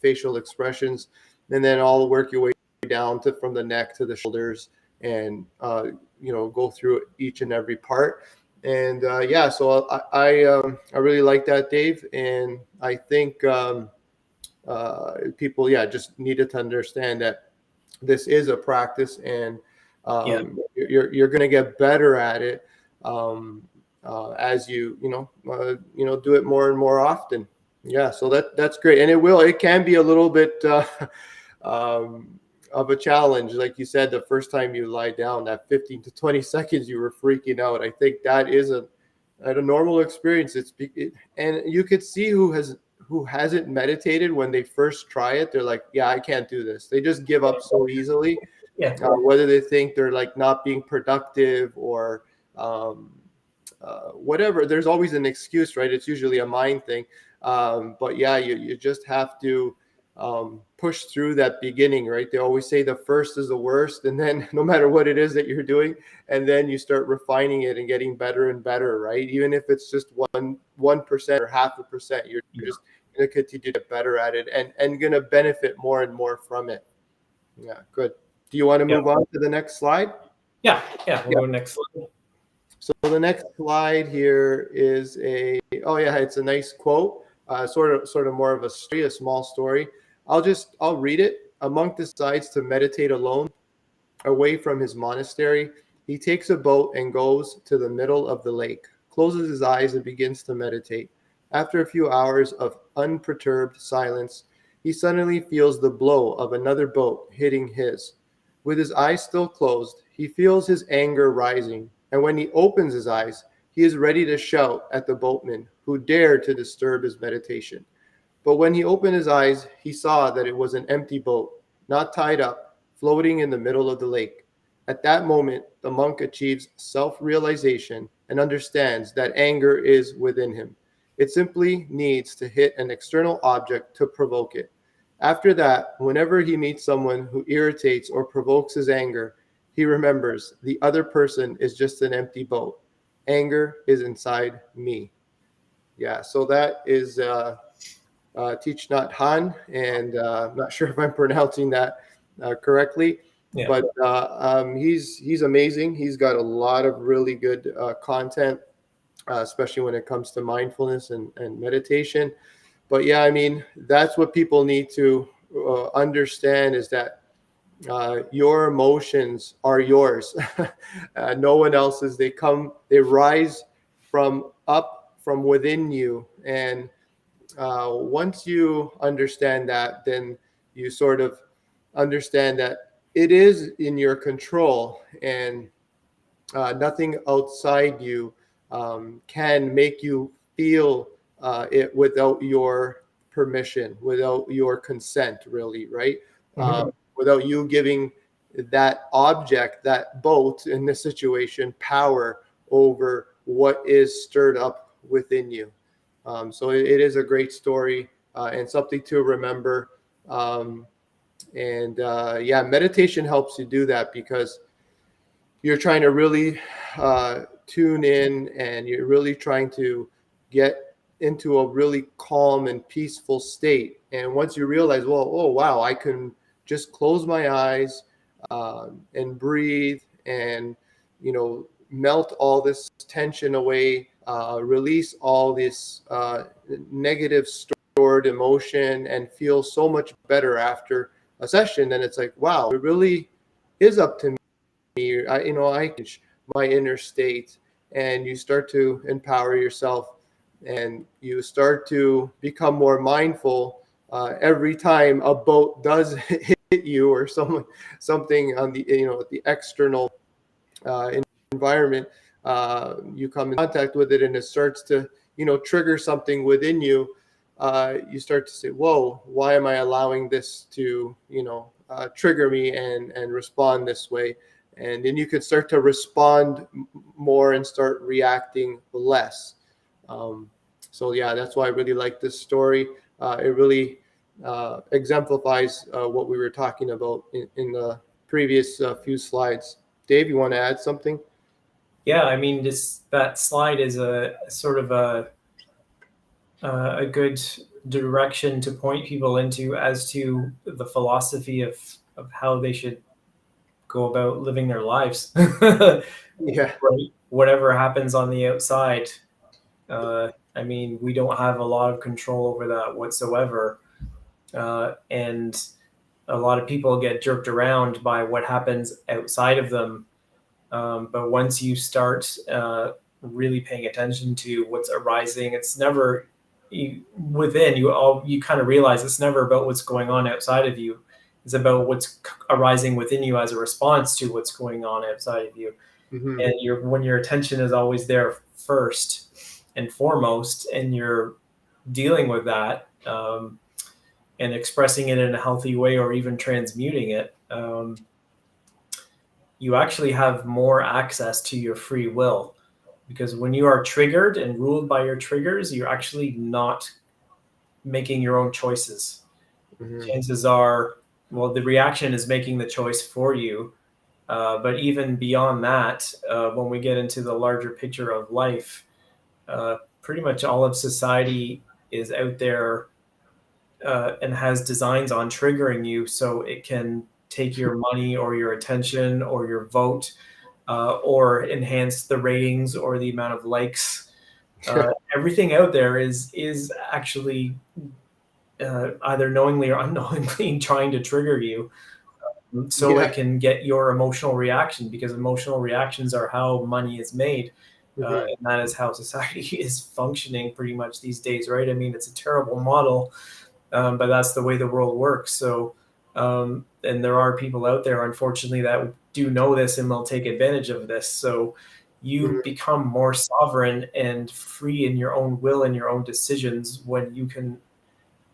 B: facial expressions, and then all work your way down to from the neck to the shoulders, and go through each and every part. And yeah, so I really like that, Dave, and I think people, yeah, just needed to understand that this is a practice, and
A: Yeah.
B: you're going to get better at it as do it more and more often. Yeah, so that's great, and it can be a little bit um, of a challenge, like you said. The first time you lie down, that 15 to 20 seconds, you were freaking out. I think that is a normal experience. And you could see who hasn't meditated when they first try it. They're like, yeah, I can't do this. They just give up so easily,
A: Yeah.
B: whether they think they're like not being productive or um, whatever. There's always an excuse, right? It's usually a mind thing. But yeah, you just have to push through that beginning, right? They always say the first is the worst, and then no matter what it is that you're doing, and then you start refining it and getting better and better, right? Even if it's just 1% or 0.5%, you're
A: Yeah.
B: just going to continue to get better at it, and going to benefit more and more from it. Yeah, good. Do you want to
A: Yeah.
B: move on to the next slide?
A: Yeah. Yeah. We'll go next slide.
B: So the next slide here is it's a nice quote, sort of more of a story, a small story. I'll read it. A monk decides to meditate alone away from his monastery. He takes a boat and goes to the middle of the lake, closes his eyes, and begins to meditate. After a few hours of unperturbed silence, he suddenly feels the blow of another boat hitting his. With his eyes still closed, he feels his anger rising, and when he opens his eyes, he is ready to shout at the boatman who dared to disturb his meditation. But when he opened his eyes, he saw that it was an empty boat, not tied up, floating in the middle of the lake. At that moment, the monk achieves self realization and understands that anger is within him. It simply needs to hit an external object to provoke it. After that, whenever he meets someone who irritates or provokes his anger, he remembers the other person is just an empty boat. Anger is inside me. Yeah, so that is Teach Nhat Hanh, and I'm not sure if I'm pronouncing that correctly,
A: Yeah.
B: but he's amazing. He's got a lot of really good content, especially when it comes to mindfulness and meditation. But yeah, I mean, that's what people need to understand, is that your emotions are yours. No one else's. They rise from within you, and once you understand that, then you sort of understand that it is in your control, and nothing outside you can make you feel it without your permission, without your consent, really, right?
A: Mhm.
B: Without you giving that object, that boat in this situation, power over what is stirred up within you. So it is a great story and something to remember. Um, and yeah, meditation helps you do that because you're trying to really tune in, and you're really trying to get into a really calm and peaceful state. And once you realize, well, oh wow, I can just close my eyes and breathe, and melt all this tension away, release all this negative stored emotion, and feel so much better after a session. Then it's like, wow, it really is up to me. I change my inner state, and you start to empower yourself, and you start to become more mindful every time a boat does hit you, or something on the the external uh, environment. You come in contact with it, and it starts to trigger something within you. You start to say, whoa, why am I allowing this to trigger me and respond this way? And then you can start to respond more and start reacting less. So yeah, that's why I really like this story. It really exemplifies what we were talking about in the previous few slides. Dave, you want to add something?
A: Yeah, I mean, this that slide is a sort of a good direction to point people into as to the philosophy of how they should go about living their lives.
B: Yeah.
A: Right? Whatever happens on the outside, I mean, we don't have a lot of control over that whatsoever. And a lot of people get jerked around by what happens outside of them. But once you start really paying attention to what's arising, it's never within you. All you kind of realize it's never about what's going on outside of you. It's about what's arising within you as a response to what's going on outside of you.
B: Hmm.
A: And when your attention is always there first and foremost, and you're dealing with that and expressing it in a healthy way, or even transmuting it. You actually have more access to your free will, because when you are triggered and ruled by your triggers, you're actually not making your own choices.
B: Hmm.
A: Chances are, well, the reaction is making the choice for you. But even beyond that, when we get into the larger picture of life, pretty much all of society is out there and has designs on triggering you so it can take your money or your attention or your vote, or enhance the ratings or the amount of likes. Everything out there is actually either knowingly or unknowingly trying to trigger you, so it
B: Yeah.
A: can get your emotional reaction, because emotional reactions are how money is made.
B: Hmm.
A: And that is how society is functioning pretty much these days, right? I mean, it's a terrible model, but that's the way the world works. So, and there are people out there, unfortunately, that do know this and will take advantage of this. So, you
B: Hmm.
A: become more sovereign and free in your own will and your own decisions when you can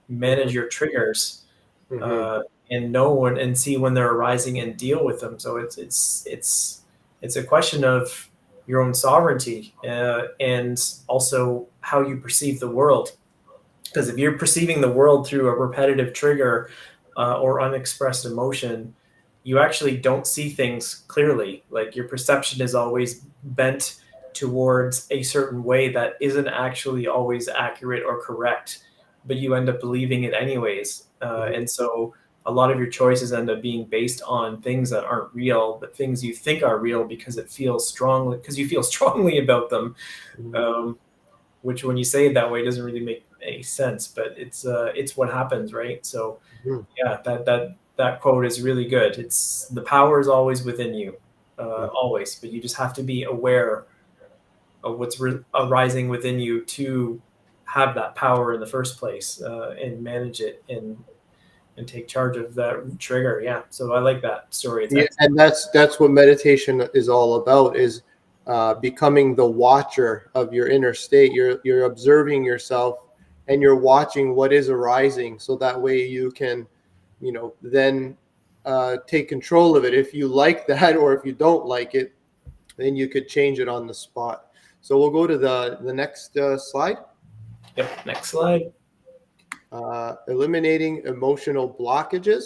B: Hmm.
A: manage your triggers,
B: Hmm.
A: uh, and know when and see when they're arising and deal with them. So it's a question of your own sovereignty, and also how you perceive the world. Because if you're perceiving the world through a repetitive trigger, or unexpressed emotion, you actually don't see things clearly. Like, your perception is always bent towards a certain way that isn't actually always accurate or correct, but you end up believing it anyways.
B: Hmm.
A: And so a lot of your choices end up being based on things that aren't real, but things you think are real because it feels strongly, because you feel strongly about them.
B: Hmm.
A: Um, which, when you say it that way, doesn't really make any sense, but it's what happens, right? So
B: Hmm.
A: yeah, that quote is really good. It's the power is always within you, always, but you just have to be aware of what's arising within you to have that power in the first place, and manage it and take charge of that trigger. Yeah. So I like that story. It's
B: Yeah,
A: excellent.
B: and that's what meditation is all about, is becoming the watcher of your inner state. You're observing yourself, and you're watching what is arising, so that way you can, then take control of it. If you like that, or if you don't like it, then you could change it on the spot. So we'll go to the next slide.
A: Yep. Next slide.
B: Eliminating emotional blockages.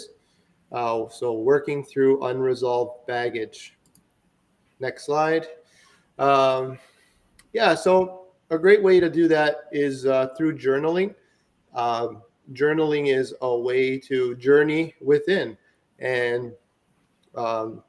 B: So working through unresolved baggage. Next slide. Um, yeah, so a great way to do that is through journaling. Um, Journaling is a way to journey within, and um,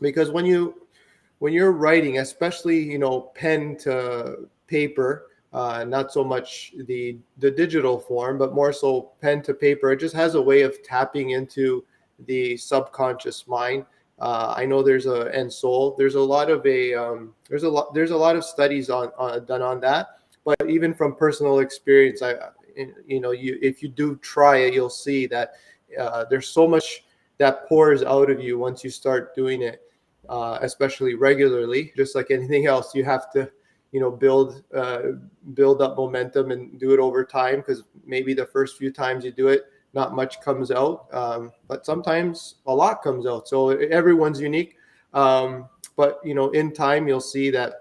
B: because when you're writing, especially pen to paper, not so much the digital form, but more so pen to paper, it just has a way of tapping into the subconscious mind. I know and soul. There's a lot of there's a lot of studies done on that. But even from personal experience, if you do try it, you'll see that there's so much that pours out of you once you start doing it, especially regularly. Just like anything else, you have to, build up momentum and do it over time, because maybe the first few times you do it, not much comes out, but sometimes a lot comes out. So everyone's unique, but in time you'll see that,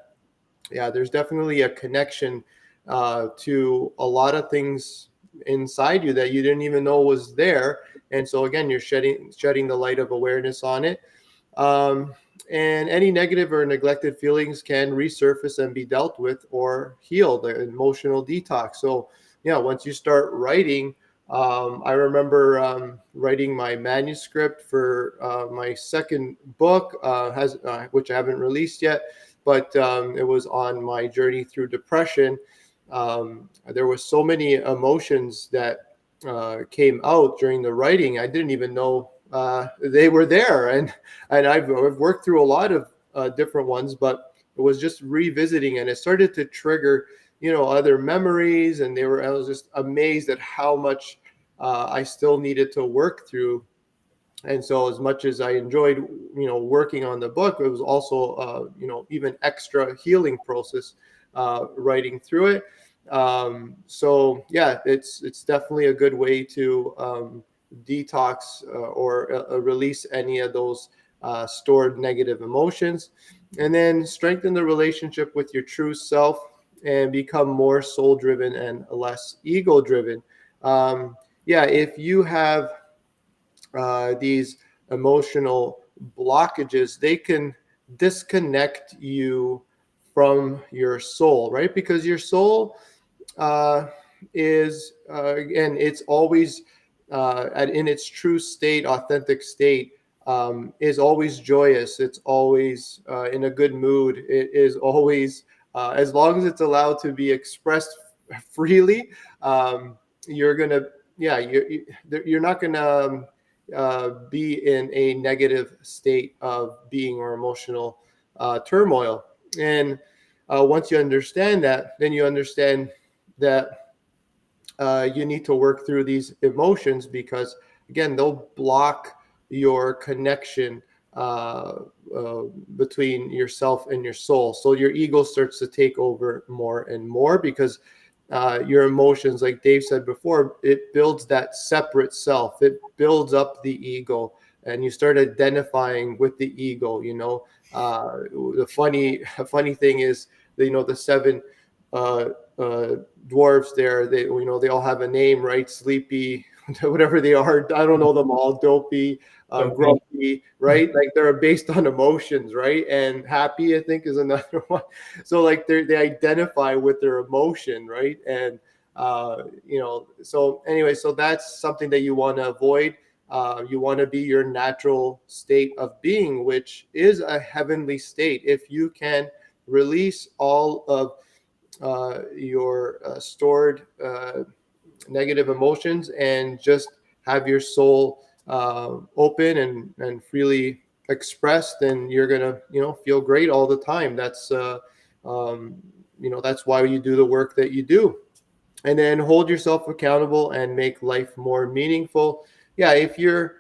B: yeah, there's definitely a connection to a lot of things inside you that you didn't even know was there. And so again, you're shedding the light of awareness on it. Um, and any negative or neglected feelings can resurface and be dealt with or healed, an emotional detox. So, yeah, once you start writing, I remember writing my manuscript for my second book, which I haven't released yet, but it was on my journey through depression. There was so many emotions that came out during the writing. I didn't even know they were there, and I've worked through a lot of different ones, but it was just revisiting, and it started to trigger other memories, and I was just amazed at how much I still needed to work through. And so as much as I enjoyed working on the book, it was also even extra healing process writing through it. So yeah, it's definitely a good way to detox or release any of those stored negative emotions, and then strengthen the relationship with your true self and become more soul driven and less ego driven. Yeah, if you have these emotional blockages, they can disconnect you from your soul, right? Because your soul uh, is, again, it's always in its true state, authentic state, is always joyous. It's always in a good mood. It is always, as long as it's allowed to be expressed freely, you're gonna, yeah, you're not gonna be in a negative state of being or emotional turmoil. And once you understand that, then you understand that you need to work through these emotions, because again, they'll block your connection uh, between yourself and your soul. So your ego starts to take over more and more, because your emotions, like Dave said before, it builds that separate self. It builds up the ego, and you start identifying with the ego. The funny thing is, the seven uh, uh, dwarves there, they all have a name, right? Sleepy, whatever they are, I don't know them all. Dopey,
A: Okay.
B: grumpy, right? Like they're based on emotions, right? And happy, I think, is another one. So like they identify with their emotion, right? And so anyway, so that's something that you want to avoid. You want to be your natural state of being, which is a heavenly state. If you can release all of your stored negative emotions and just have your soul open and freely expressed, then you're gonna feel great all the time. That's um, that's why you do the work that you do. and then hold yourself accountable and make life more meaningful. Yeah, if you're,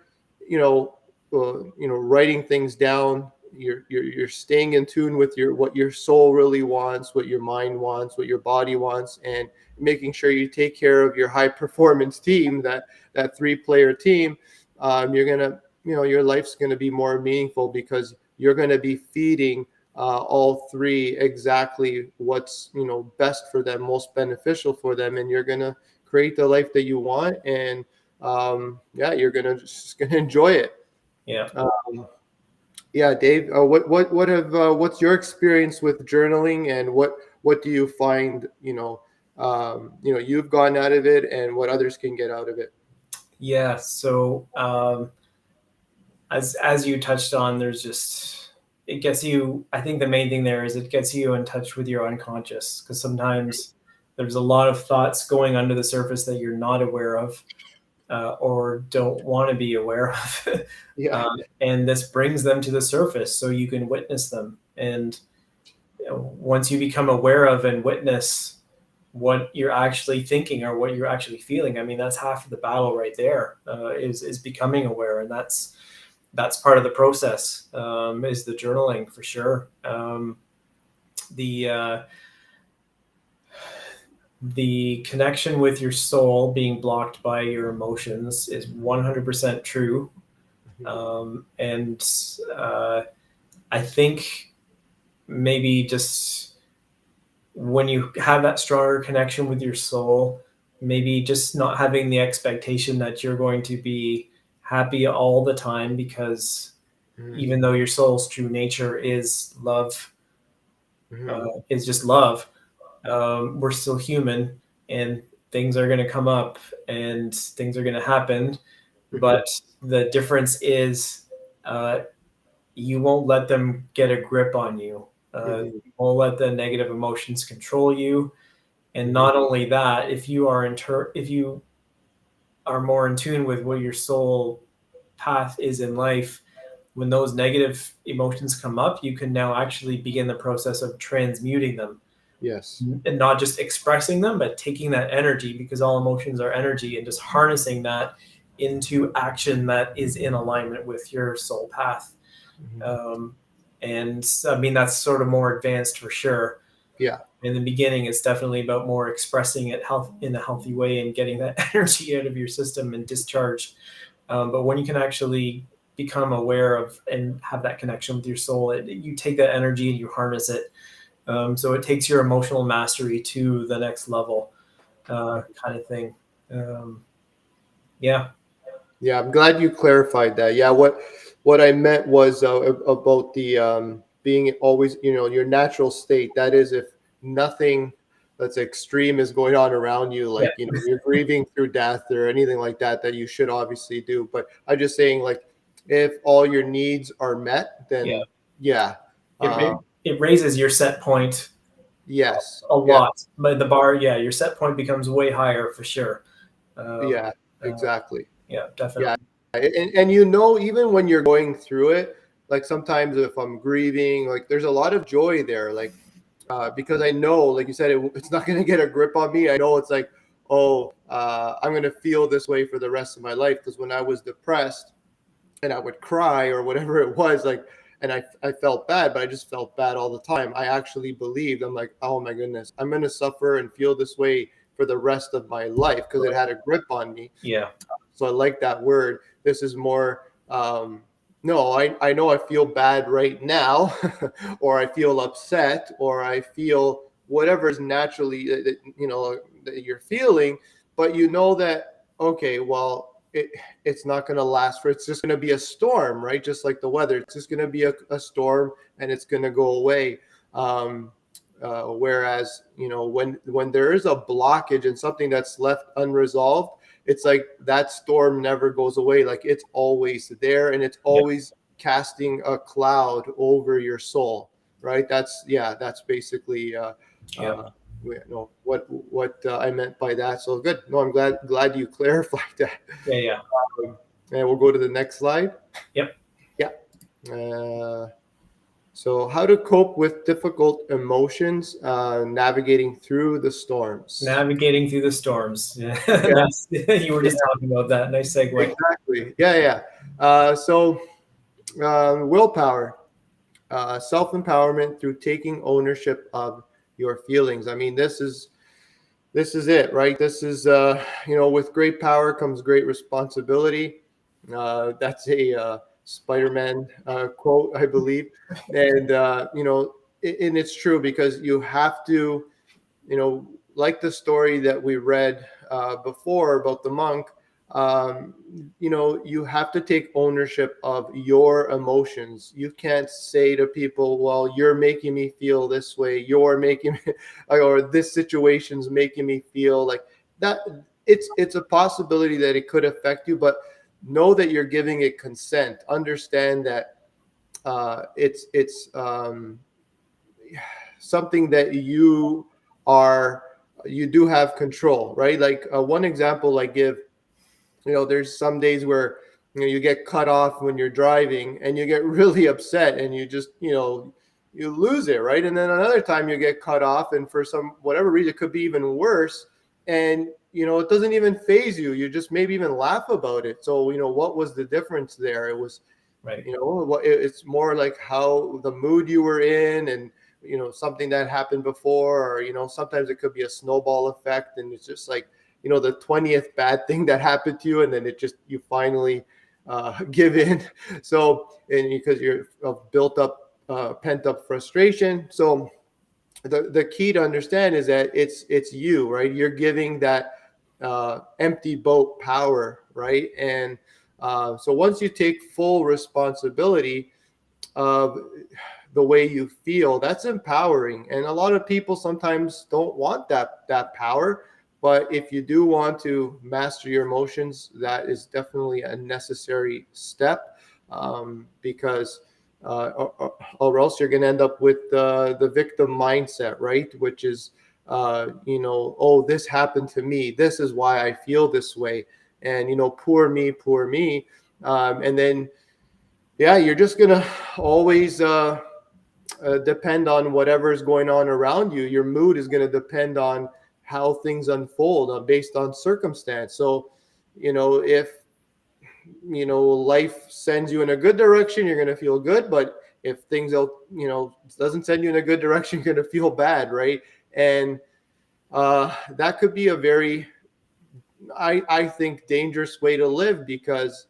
B: writing things down, you're staying in tune with what your soul really wants, what your mind wants, what your body wants, and making sure you take care of your high performance team, that 3-player team. You're gonna, your life's gonna be more meaningful because you're gonna be feeding all three exactly what's best for them, most beneficial for them, and you're gonna create the life that you want, and yeah, you're just gonna enjoy it.
A: Yeah.
B: um, yeah, Dave, what's your experience with journaling, and what do you find you've gotten out of it, and what others can get out of it?
A: Yeah. So as you touched on, there's just, it gets you, I think the main thing there is it gets you in touch with your unconscious, because sometimes there's a lot of thoughts going under the surface that you're not aware of, or don't want to be aware of.
B: Yeah.
A: And this brings them to the surface so you can witness them. And once you become aware of and witness what you're actually thinking or what you're actually feeling, I mean, that's half of the battle right there, is becoming aware. And that's part of the process, is the journaling, for sure. The connection with your soul being blocked by your emotions is 100% true. And I think maybe just when you have that stronger connection with your soul, maybe just not having the expectation that you're going to be happy all the time, because
B: Mhm.
A: even though your soul's true nature is love,
B: Mhm.
A: is just love, we're still human, and things are going to come up and things are going to happen.
B: Mhm.
A: But the difference is, uh, you won't let them get a grip on you.
B: Mhm.
A: You won't let the negative emotions control you. And
B: Mhm.
A: not only that, if you are more in tune with what your soul path is in life, when those negative emotions come up, you can now actually begin the process of transmuting them,
B: Yes.
A: and not just expressing them, but taking that energy, because all emotions are energy, and just harnessing that into action that is in alignment with your soul path.
B: Mhm.
A: Um, and I mean, that's sort of more advanced for sure.
B: Yeah.
A: In the beginning, it's definitely about more expressing it in a healthy way and getting that energy out of your system and discharge. But when you can actually become aware of and have that connection with your soul, you take that energy and you harness it. So it takes your emotional mastery to the next level, kind of thing. Um, yeah.
B: Yeah, I'm glad you clarified that. Yeah, what I meant was about the being always, your natural state. That is, if nothing that's extreme is going on around you,
A: Yeah.
B: like you're grieving through death or anything like that, that you should obviously do. But I'm just saying, like, if all your needs are met,
A: Yeah.
B: then yeah,
A: It,
B: uh,
A: it, it raises your set point
B: yes,
A: a
B: yeah,
A: lot. But the bar, yeah, your set point becomes way higher for sure. Um,
B: yeah,
A: uh,
B: exactly.
A: yeah,
B: Yeah.
A: definitely.
B: And even when you're going through it, like sometimes if I'm grieving, like there's a lot of joy there, like because I know, like you said, it's not going to get a grip on me. I know it's like, oh, I'm going to feel this way for the rest of my life. Because when I was depressed and I would cry or whatever it was, like, and I felt bad, but I just felt bad all the time. I actually believed, I'm like, oh my goodness, I'm going to suffer and feel this way for the rest of my life because it had a grip on me.
A: Yeah.
B: So I like that word. This is more, no, I know I feel bad right now, or I feel upset, or I feel whatever is naturally, that you're feeling, but you know that, okay, well, it's not going to last for, it's just going to be a storm, right? Just like the weather, it's just going to be a storm and it's going to go away. Whereas, when there is a blockage and something that's left unresolved, it's like that storm never goes away. Like it's always there and it's
A: Yeah.
B: always casting a cloud over your soul, right? That's basically
A: Yeah.
B: what I meant by that. So good. No, I'm glad you clarified that.
A: Yeah. Yeah.
B: And we'll go to the next slide.
A: Yep.
B: Yeah. Uh, So, how to cope with difficult emotions, navigating through the storms.
A: Navigating through the storms. Yeah.
B: Yeah,
A: Nice. You were
B: yeah,
A: just talking about that. Nice segue.
B: exactly. Yeah, yeah. Willpower, self empowerment through taking ownership of your feelings. I mean, this is it, right? This is with great power comes great responsibility. That's a Spider-Man quote, I believe, and and it's true because you have to, like the story that we read before about the monk. You have to take ownership of your emotions. You can't say to people, well, you're making me feel this way, you're making me or this situation's making me feel like that. It's a possibility that it could affect you, but know that you're giving it consent. Understand that it's something that you do have control, right? Like one example I give, there's some days where you get cut off when you're driving and you get really upset and you just you lose it, right? And then another time you get cut off and for some whatever reason it could be even worse, and it doesn't even phase you. You just maybe even laugh about it. So what was the difference there? It was
A: Right.
B: it's more like how the mood you were in, and something that happened before, or sometimes it could be a snowball effect, and it's just like the 20th bad thing that happened to you, and then you finally give in. So, and because you're built up pent up frustration. So the key to understand is that it's you, right? You're giving that empty boat power, right? And so once you take full responsibility of the way you feel, that's empowering. And a lot of people sometimes don't want that power. But if you do want to master your emotions, that is definitely a necessary step, because or else you're going to end up with the victim mindset, right? Which is, oh, this happened to me. This is why I feel this way. And, poor me, poor me. And then, yeah, you're just going to always depend on whatever is going on around you. Your mood is going to depend on how things unfold based on circumstance. So, if life sends you in a good direction, you're going to feel good. But if things doesn't send you in a good direction, you're going to feel bad, right? And that could be a very, I think, dangerous way to live, because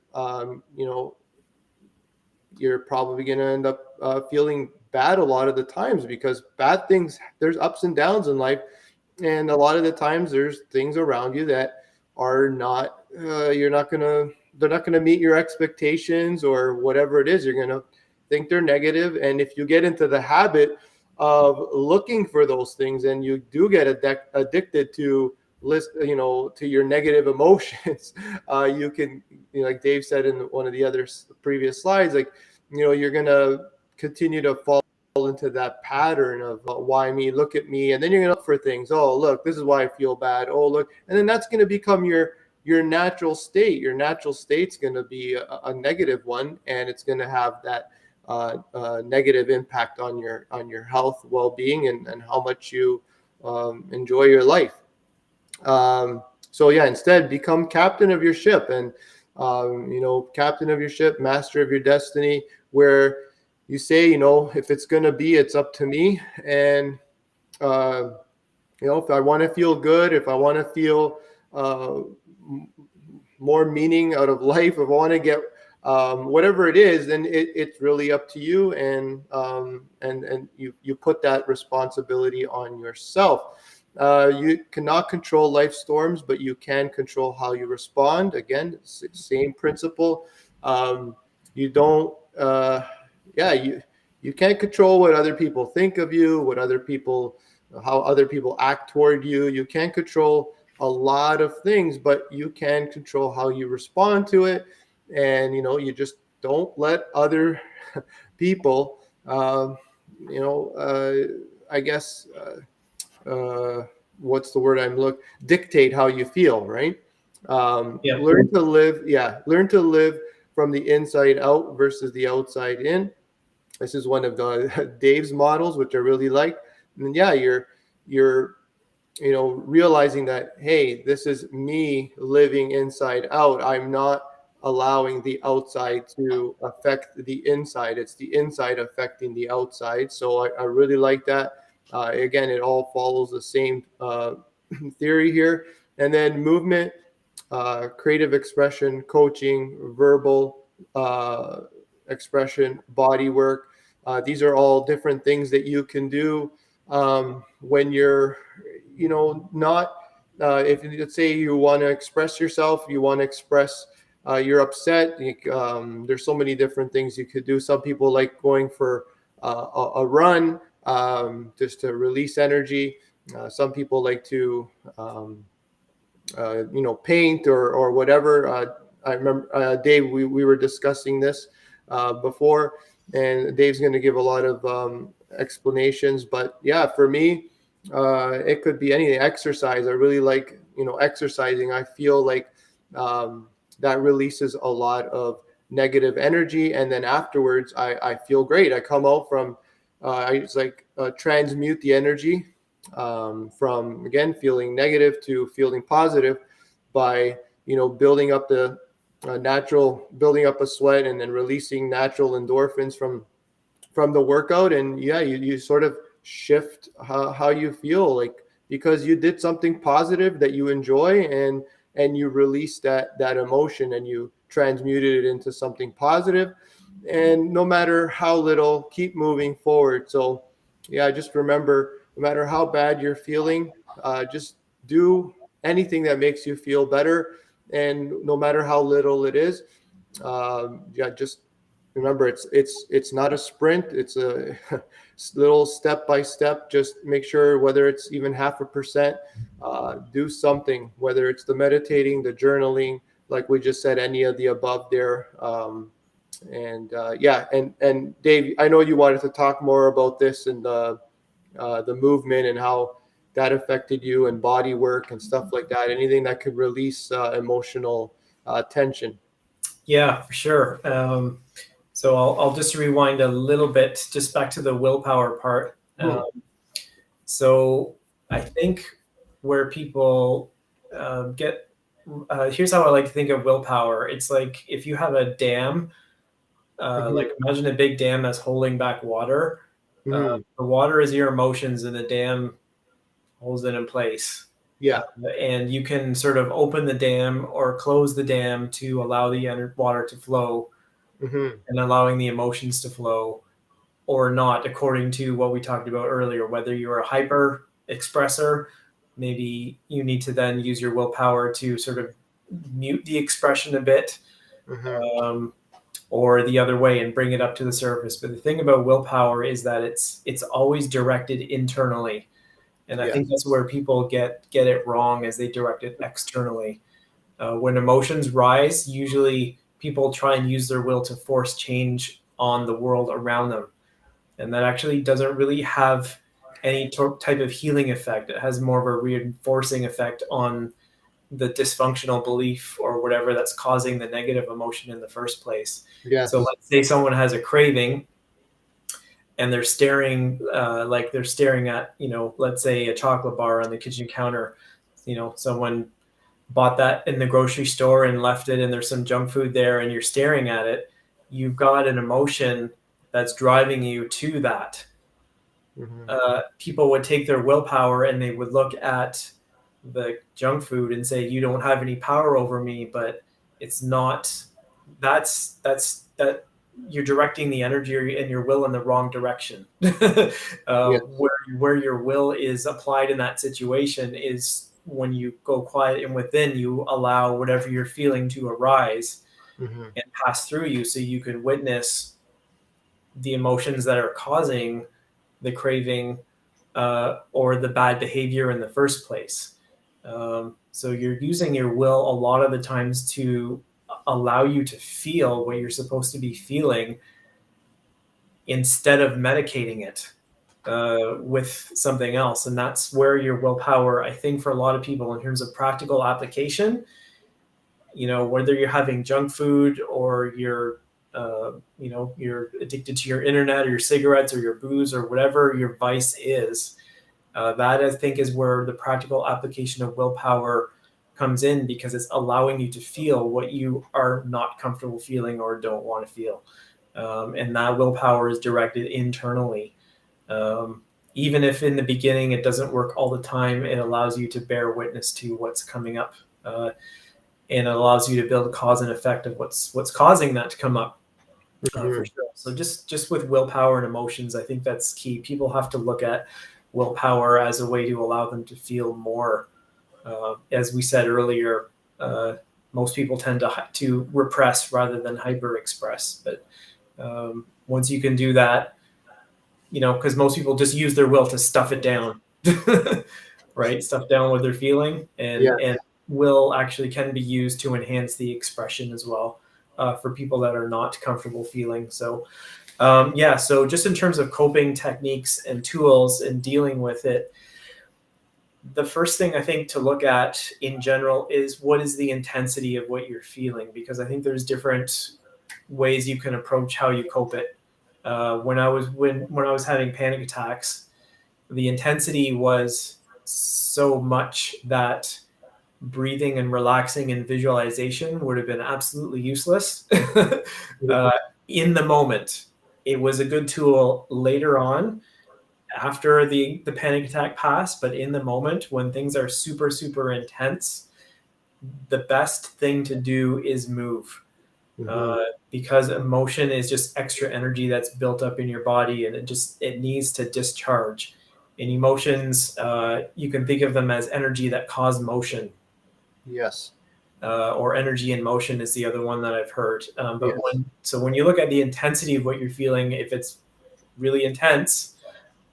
B: you're probably going to end up feeling bad a lot of the times, because bad things, there's ups and downs in life, and a lot of the times there's things around you that are not they're not going to meet your expectations, or whatever it is, you're going to think they're negative. And if you get into the habit of looking for those things, and you do get addicted to to your negative emotions, you can, like Dave said in one of the other previous slides, like you're going to continue to fall into that pattern of why me, look at me, and then you're going to look for things. Oh, look, this is why I feel bad. Oh, look, and then that's going to become your natural state. Your natural state's going to be a negative one, and it's going to have that negative impact on your health, well-being, and how much you enjoy your life. So yeah, instead become captain of your ship, and captain of your ship, master of your destiny, where you say, if it's going to be, it's up to me. And if I want to feel good, if I want to feel more meaning out of life, if I want to get whatever it is, then it's really up to you. And you put that responsibility on yourself. You cannot control life storms, but you can control how you respond. Again, same principle. You don't, you can't control what other people think of you, how other people act toward you. You can't control a lot of things, but you can control how you respond to it. And, you just don't let other people, I guess, what's the word dictate how you feel, right?
A: Yeah.
B: Learn to live from the inside out versus the outside in. This is one of the Dave's models, which I really like. And yeah, you're realizing that, hey, this is me living inside out. I'm not allowing the outside to affect the inside. It's the inside affecting the outside. So I really like that. Again, it all follows the same theory here. And then movement, creative expression, coaching, verbal expression, body work. These are all different things that you can do when you're, not, if let's say you want to express yourself, you want to express you're upset. There's so many different things you could do. Some people like going for a run just to release energy. Some people like to paint or whatever. I remember, Dave, we were discussing this before, and Dave's going to give a lot of explanations. But yeah, for me, it could be anything. Exercise. I really like, exercising. I feel like that releases a lot of negative energy. And then afterwards, I feel great. I come out from, I just like transmute the energy from, again, feeling negative to feeling positive by building up the building up a sweat and then releasing natural endorphins from the workout. And yeah, you sort of shift how you feel, like, because you did something positive that you enjoy, and you release that emotion and you transmuted it into something positive. And no matter how little, keep moving forward. So yeah, just remember, no matter how bad you're feeling, just do anything that makes you feel better. And no matter how little it is, yeah, just remember, it's not a sprint. It's a little step by step. Just make sure, whether it's even 0.5%, do something, whether it's the meditating, the journaling, like we just said, any of the above there. Yeah, and Dave, I know you wanted to talk more about this and the movement and how that affected you, and body work and stuff like that. Anything that could release emotional tension.
A: Yeah, for sure. So I'll just rewind a little bit, just back to the willpower part. So I think where people get, here's how I like to think of willpower. It's like if you have a dam, like imagine a big dam that's holding back water. The water is your emotions, and the dam holds it in place.
B: Yeah.
A: And you can sort of open the dam or close the dam to allow the water to flow, and allowing the emotions to flow, or not, according to what we talked about earlier. Whether you're a hyper expressor, maybe you need to then use your willpower to sort of mute the expression a bit, or the other way and bring it up to the surface. But the thing about willpower is that it's always directed internally. And I think that's where people get it wrong, as they direct it externally. When emotions rise, usually people try and use their will to force change on the world around them. And that actually doesn't really have any type of healing effect. It has more of a reinforcing effect on the dysfunctional belief or whatever that's causing the negative emotion in the first place.
B: Yes.
A: So let's say someone has a craving, and they're staring, like they're staring at, let's say a chocolate bar on the kitchen counter. Someone bought that in the grocery store and left it, and there's some junk food there, and you're staring at it. You've got an emotion that's driving you to that. People would take their willpower and they would look at the junk food and say, you don't have any power over me. But it's not. That you're directing the energy and your will in the wrong direction. Where your will is applied in that situation is when you go quiet and within, you allow whatever you're feeling to arise and pass through you, so you can witness the emotions that are causing the craving or the bad behavior in the first place. So you're using your will a lot of the times to allow you to feel what you're supposed to be feeling, instead of medicating it with something else. And that's where your willpower, I think, for a lot of people, in terms of practical application, whether you're having junk food or you're you're addicted to your internet or your cigarettes or your booze or whatever your vice is. That I think is where the practical application of willpower comes in, because it's allowing you to feel what you are not comfortable feeling or don't want to feel. And that willpower is directed internally. Um, Even if in the beginning it doesn't work all the time, it allows you to bear witness to what's coming up, and it allows you to build a cause and effect of what's causing that to come up, for
B: Mhm.
A: sure. So just with willpower and emotions, I think that's key. People have to look at willpower as a way to allow them to feel more. As we said earlier, most people tend to repress rather than hyper express. But once you can do that, because most people just use their will to stuff it down, right? Stuff down what they're feeling,
B: Yeah.
A: and will actually can be used to enhance the expression as well, for people that are not comfortable feeling. So yeah, so just in terms of coping techniques and tools and dealing with it, the first thing I think to look at in general is what is the intensity of what you're feeling, because I think there's different ways you can approach how you cope it. When I was having panic attacks, the intensity was so much that breathing and relaxing and visualization would have been absolutely useless. uh, in the moment. It was a good tool later on after the panic attack passed, but in the moment when things are super, super intense, the best thing to do is move.
B: Mhm.
A: Uh, because emotion is just extra energy that's built up in your body, and it needs to discharge. And emotions, you can think of them as energy that cause motion,
B: Yes.
A: or energy in motion is the other one that I've heard. But
B: Yes.
A: when you look at the intensity of what you're feeling, if it's really intense,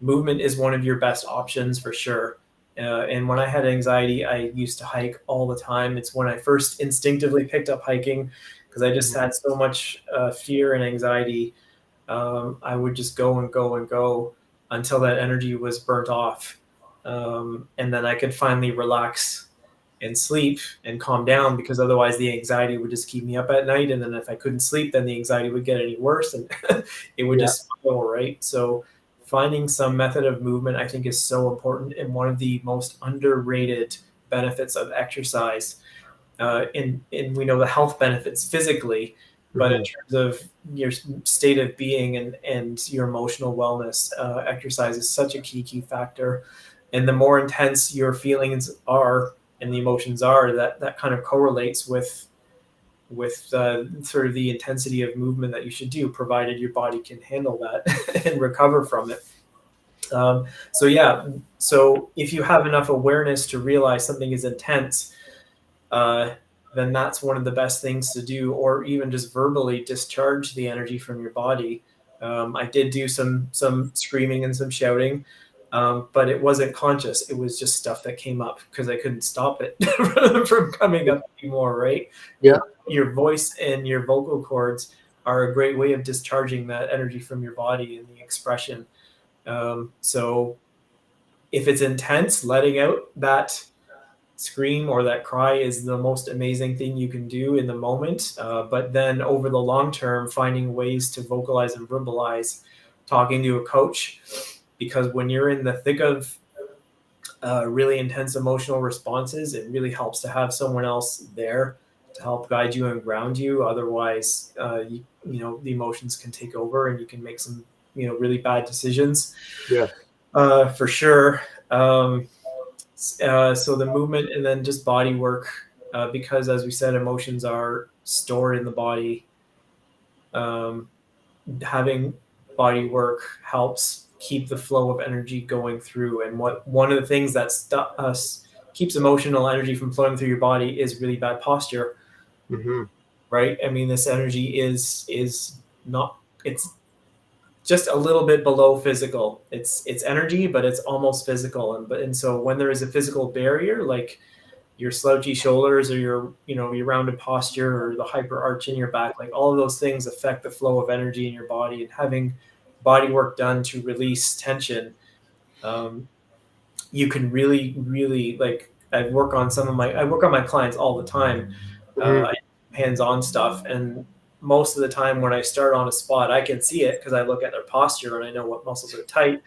A: movement is one of your best options for sure. And when I had anxiety, I used to hike all the time. It's when I first instinctively picked up hiking, because I just
B: Mhm.
A: had so much fear and anxiety. I would just go and go and go until that energy was burnt off. And then I could finally relax and sleep and calm down, because otherwise the anxiety would just keep me up at night. And then if I couldn't sleep, then the anxiety would get any worse, and it would
B: Yeah.
A: just spiral, right? So finding some method of movement, I think, is so important, and one of the most underrated benefits of exercise. And we know the health benefits physically, but in
B: Mhm.
A: terms of your state of being and your emotional wellness, exercise is such a key factor. And the more intense your feelings are and the emotions are, that kind of correlates with sort of the intensity of movement that you should do, provided your body can handle that and recover from it. So yeah, so if you have enough awareness to realize something is intense, uh, then that's one of the best things to do, or even just verbally discharge the energy from your body. I did do some screaming and some shouting, but it wasn't conscious. It was just stuff that came up because I couldn't stop it from coming up anymore. Right?
B: Yeah.
A: Your voice and your vocal cords are a great way of discharging that energy from your body and the expression. So if it's intense, letting out that scream or that cry is the most amazing thing you can do in the moment. But then over the long term, finding ways to vocalize and verbalize, talking to a coach, because when you're in the thick of really intense emotional responses, it really helps to have someone else there to help guide you and ground you. Otherwise, the emotions can take over and you can make some, really bad decisions,
B: Yeah.
A: for sure. Um, so the movement and then just body work, because as we said, emotions are stored in the body. Um, Having body work helps keep the flow of energy going through. And what one of the things that keeps emotional energy from flowing through your body is really bad posture,
B: Mhm.
A: right? I mean, this energy is not, it's just a little bit below physical. It's energy, but it's almost physical. And so when there is a physical barrier, like your slouchy shoulders or your rounded posture or the hyper arch in your back, like all of those things affect the flow of energy in your body. And having body work done to release tension, um, you can really, like, I work on my clients all the time,
B: Mhm.
A: hands-on stuff, and most of the time when I start on a spot, I can see it because I look at their posture and I know what muscles are tight.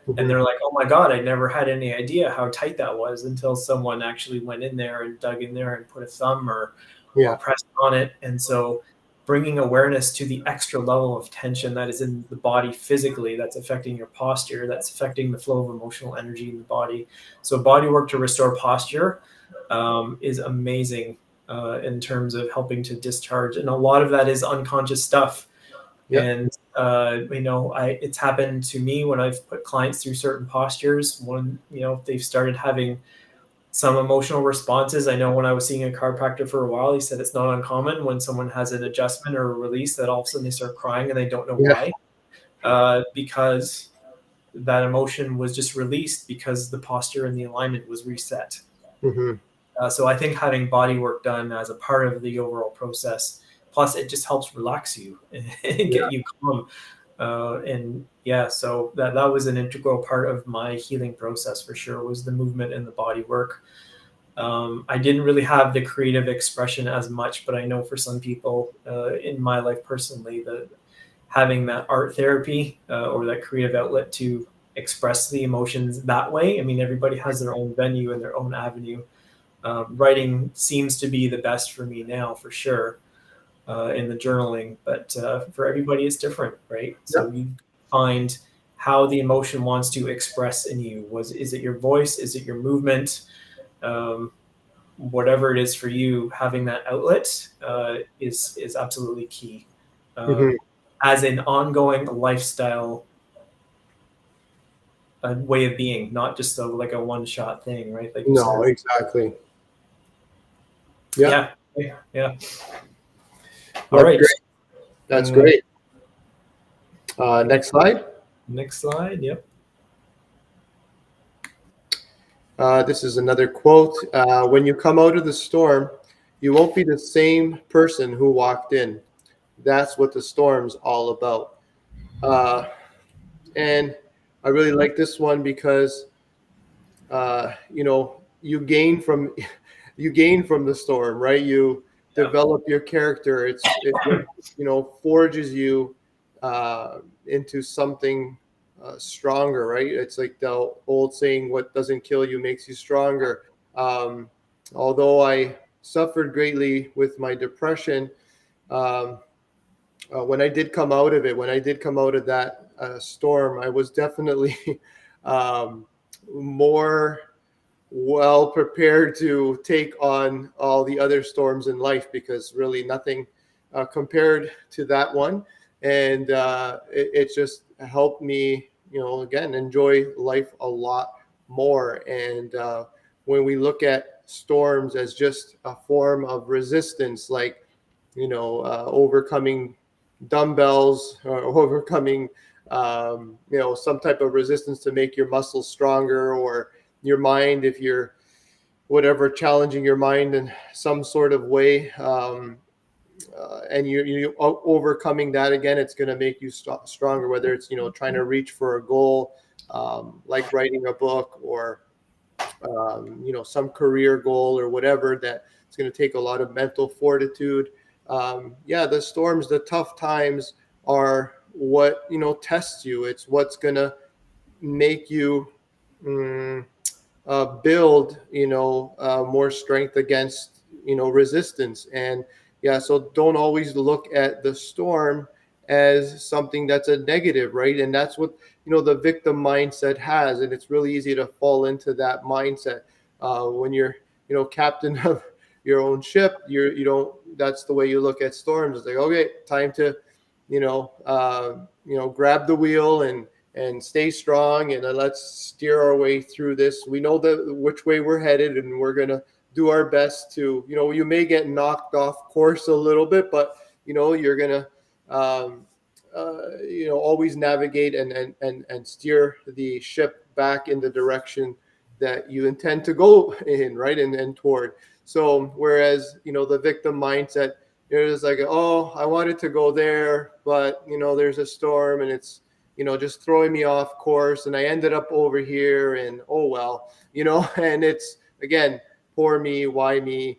A: And they're like, oh my God, I never had any idea how tight that was until someone actually went in there and dug in there and put a thumb or pressed on it. And so bringing awareness to the extra level of tension that is in the body physically, that's affecting your posture, that's affecting the flow of emotional energy in the body. So body work to restore posture is amazing in terms of helping to discharge. And a lot of that is unconscious stuff.
B: Yep.
A: And it's happened to me when I've put clients through certain postures. When they've started having some emotional responses. I know when I was seeing a chiropractor for a while, he said it's not uncommon when someone has an adjustment or a release that all of a sudden they start crying and they don't know why, because that emotion was just released because the posture and the alignment was reset. So I think having body work done as a part of the overall process, plus it just helps relax you and get you calm. So that was an integral part of my healing process for sure, was the movement and the body work. I didn't really have the creative expression as much, but I know for some people in my life personally, that having that art therapy or that creative outlet to express the emotions that way. I mean, everybody has their own venue and their own avenue. Writing seems to be the best for me now, for sure. In the journaling, but for everybody it's different, right? So you find how the emotion wants to express in you. Is it your voice? Is it your movement? Whatever it is for you, having that outlet is absolutely key as an ongoing lifestyle way of being, not just like a one-shot thing, right? Like you said.
B: Exactly.
A: Yeah. All right.
B: Great. That's great. Next slide.
A: Next slide. Yep.
B: This is another quote. When you come out of the storm, you won't be the same person who walked in. That's what the storm's all about. And I really like this one because, you gain from the storm, right? You develop your character. It forges you into something stronger, right? It's like the old saying, what doesn't kill you makes you stronger. Although I suffered greatly with my depression, when I did come out of that storm, I was definitely more well prepared to take on all the other storms in life, because really nothing compared to that one. And it just helped me, again, enjoy life a lot more. And when we look at storms as just a form of resistance, like, overcoming dumbbells or overcoming, some type of resistance to make your muscles stronger, or your mind, if you're challenging your mind in some sort of way, and you overcoming that, again, it's going to make you stronger, whether it's trying to reach for a goal, like writing a book, or some career goal or whatever, that it's going to take a lot of mental fortitude. The storms, the tough times are what tests you. It's what's going to make you build more strength against resistance. And so don't always look at the storm as something that's a negative, right? And that's what the victim mindset has, and it's really easy to fall into that mindset when you're captain of your own ship. You don't That's the way you look at storms. It's like, okay, time to grab the wheel and stay strong, and let's steer our way through this. We know which way we're headed, and we're going to do our best to, you may get knocked off course a little bit, but you're going to always navigate and steer the ship back in the direction that you intend to go in, right? And toward. So whereas the victim mindset, it's like, oh, I wanted to go there, but there's a storm and it's just throwing me off course, and I ended up over here, and oh well, and it's, again, poor me, why me,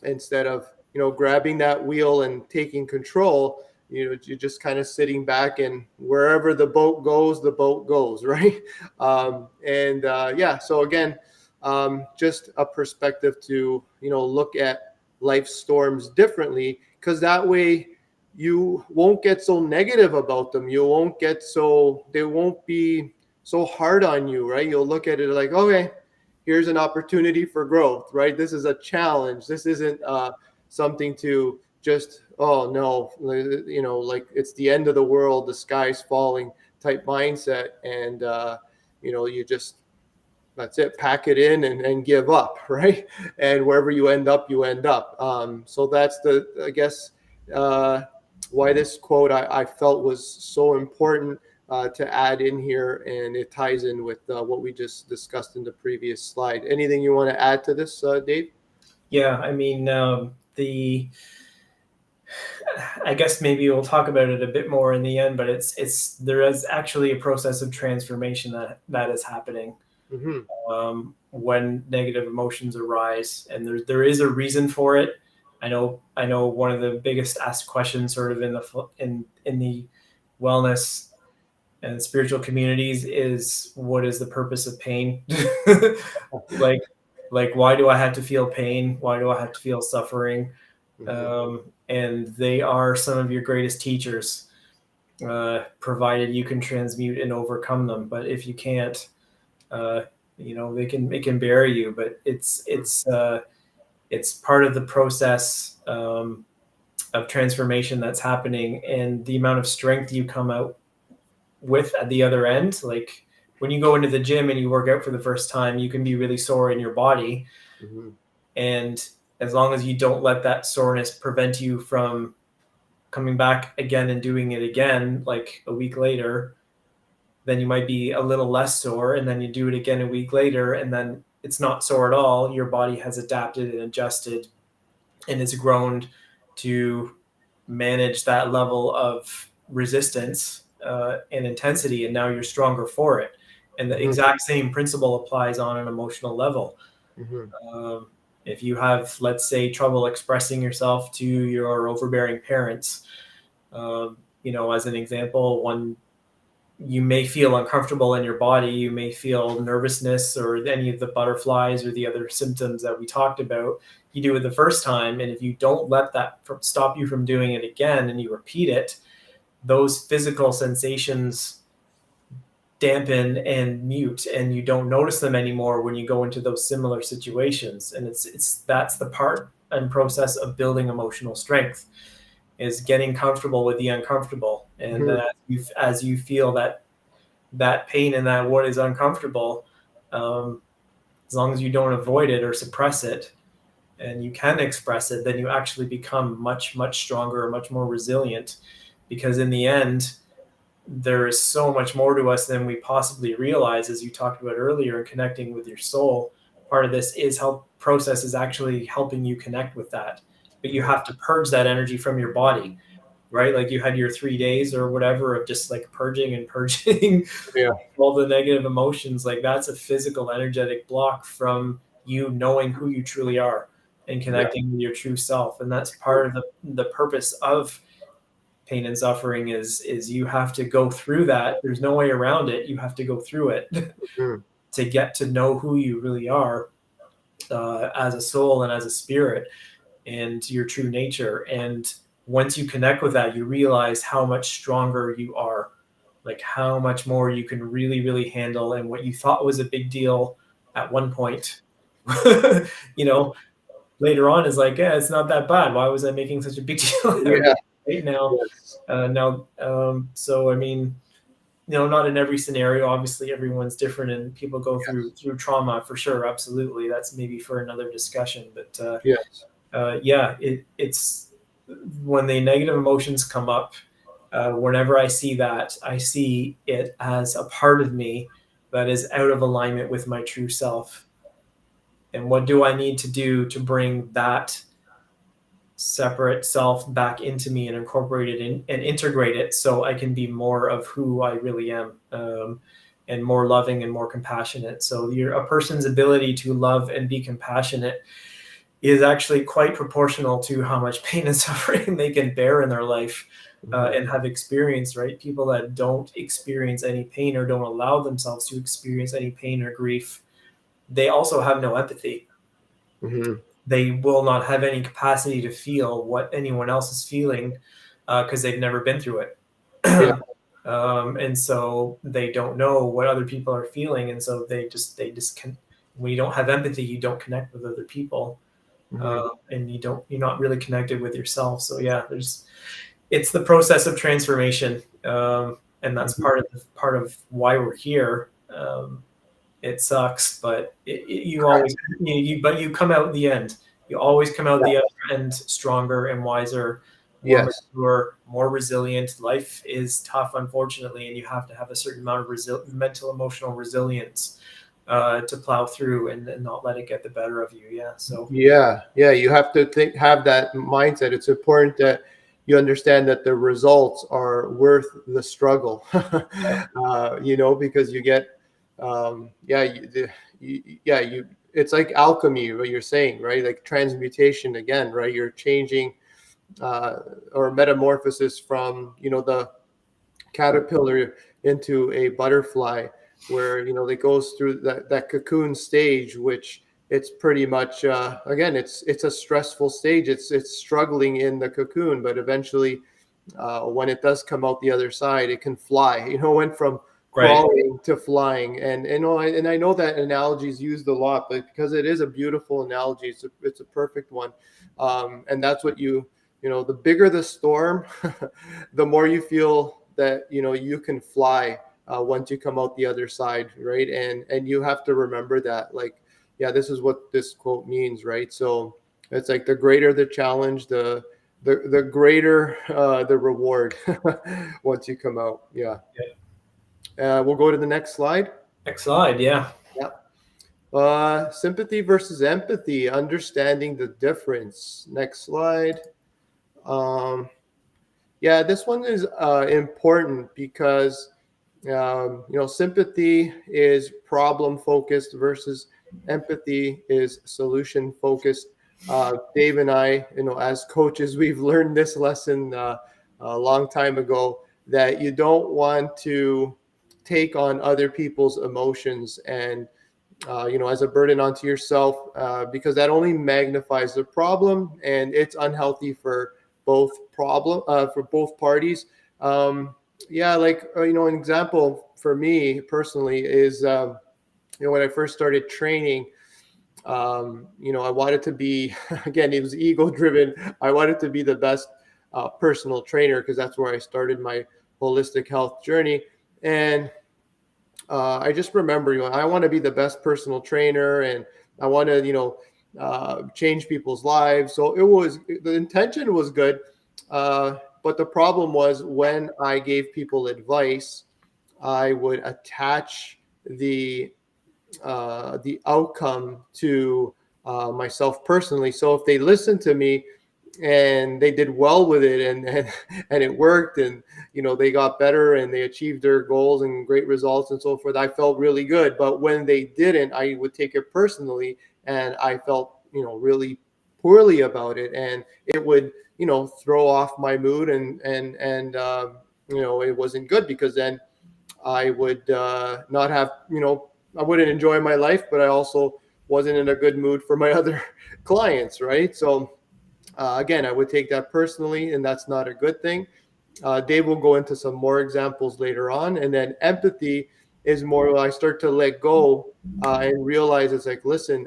B: instead of grabbing that wheel and taking control. You're just kind of sitting back, and wherever the boat goes, right? So again, just a perspective to look at life storms differently, because that way you won't get so negative about them. They won't be so hard on you, right? You'll look at it like, okay, here's an opportunity for growth, right? This is a challenge. This isn't something to just, oh no, like it's the end of the world, the sky's falling type mindset. And, you just, that's it, pack it in and give up, right? And wherever you end up, you end up. So that's I guess, why this quote I felt was so important to add in here, and it ties in with what we just discussed in the previous slide. Anything you want to add to this, Dave?
A: Yeah, I mean, I guess maybe we'll talk about it a bit more in the end, but there is actually a process of transformation that is happening when negative emotions arise, and there is a reason for it. I know one of the biggest asked questions sort of in the wellness and spiritual communities is, what is the purpose of pain? like why do I have to feel pain? Why do I have to feel suffering? And they are some of your greatest teachers, provided you can transmute and overcome them. But if you can't, it can bury you. But it's part of the process of transformation that's happening, and the amount of strength you come out with at the other end. Like when you go into the gym and you work out for the first time, you can be really sore in your body. And as long as you don't let that soreness prevent you from coming back again and doing it again, like a week later, then you might be a little less sore, and then you do it again a week later, and then it's not sore at all. Your body has adapted and adjusted, and it's grown to manage that level of resistance and intensity, and now you're stronger for it. And the exact same principle applies on an emotional level. If you have, let's say, trouble expressing yourself to your overbearing parents, as an example, you may feel uncomfortable in your body, you may feel nervousness or any of the butterflies or the other symptoms that we talked about. You do it the first time, and if you don't let that stop you from doing it again and you repeat it, those physical sensations dampen and mute, and you don't notice them anymore when you go into those similar situations. And that's the part and process of building emotional strength, is getting comfortable with the uncomfortable. And as you feel that pain and that what is uncomfortable, as long as you don't avoid it or suppress it, and you can express it, then you actually become much, much stronger, much more resilient. Because in the end, there is so much more to us than we possibly realize, as you talked about earlier, connecting with your soul. Part of this process is actually helping you connect with that. But you have to purge that energy from your body, right? Like you had your 3 days or whatever of just like purging all the negative emotions. Like that's a physical, energetic block from you knowing who you truly are and connecting with your true self. And that's part of the purpose of pain and suffering is you have to go through that. There's no way around it. You have to go through it to get to know who you really are as a soul and as a spirit and your true nature. And once you connect with that, you realize how much stronger you are, like how much more you can really, really handle. And what you thought was a big deal at one point, later on is like, yeah, it's not that bad. Why was I making such a big deal? Right now. So I mean, not in every scenario. Obviously, everyone's different, and people go through trauma for sure. Absolutely, that's maybe for another discussion. But it's when the negative emotions come up. Whenever I see that, I see it as a part of me that is out of alignment with my true self. And what do I need to do to bring that separate self back into me and incorporate it and integrate it so I can be more of who I really am, and more loving and more compassionate. So a person's ability to love and be compassionate is actually quite proportional to how much pain and suffering they can bear in their life
B: Mhm.
A: and have experienced, right? People that don't experience any pain or don't allow themselves to experience any pain or grief, they also have no empathy.
B: Mhm.
A: They will not have any capacity to feel what anyone else is feeling because they've never been through it.
B: Yeah.
A: And so they don't know what other people are feeling. And so when you don't have empathy, you don't connect with other people.
B: Mhm.
A: And you're not really connected with yourself. So yeah, it's the process of transformation. And that's
B: Mhm.
A: part of why we're here. It sucks, but you
B: Correct.
A: always but you come out in the end. You always come out
B: Yeah.
A: the other end stronger and wiser, more
B: Yes.
A: mature, more resilient. Life is tough, unfortunately, and you have to have a certain amount of mental, emotional resilience to plow through and not let it get the better of you. Yeah. So
B: Yeah, yeah, you have to have that mindset. It's important that you understand that the results are worth the struggle. Because you get, yeah, it's like alchemy, what you're saying, right? Like transmutation again, right? You're changing, uh, or metamorphosis from, the caterpillar into a butterfly, where it goes through that cocoon stage, which it's pretty much, again, it's a stressful stage. It's struggling in the cocoon, but eventually, when it does come out the other side, it can fly. Went from
A: right,
B: crawling to flying. And I know that analogy is used a lot, but because it is a beautiful analogy, it's a perfect one. And that's what the bigger the storm, the more you feel that you can fly, once you come out the other side, right? And you have to remember that, like, yeah, this is what this quote means, right? So it's like the greater the challenge, the greater, the reward once you come out. Yeah.
A: yeah.
B: We'll go to the next slide.
A: Next slide, yeah.
B: Yeah. Sympathy versus empathy, understanding the difference. Next slide. Um, yeah, this one is important because sympathy is problem focused versus empathy is solution focused. Dave and I, as coaches, we've learned this lesson a long time ago, that you don't want to take on other people's emotions and as a burden onto yourself, because that only magnifies the problem, and it's unhealthy for both parties. Um, yeah, like, an example for me personally is, when I first started training, I wanted to be, again, it was ego driven. I wanted to be the best personal trainer, because that's where I started my holistic health journey. And I just remember, I want to be the best personal trainer, and I want to, change people's lives. So the intention was good. But the problem was, when I gave people advice, I would attach the outcome to myself personally. So if they listened to me and they did well with it, and it worked, and they got better and they achieved their goals and great results and so forth, I felt really good. But when they didn't, I would take it personally, and I felt really poorly about it, and it would throw off my mood, and it wasn't good, because then I would not have, I wouldn't enjoy my life, but I also wasn't in a good mood for my other clients, right? So again, I would take that personally, and that's not a good thing. Dave will go into some more examples later on. And then empathy is more when I start to let go, and realize it's like, listen,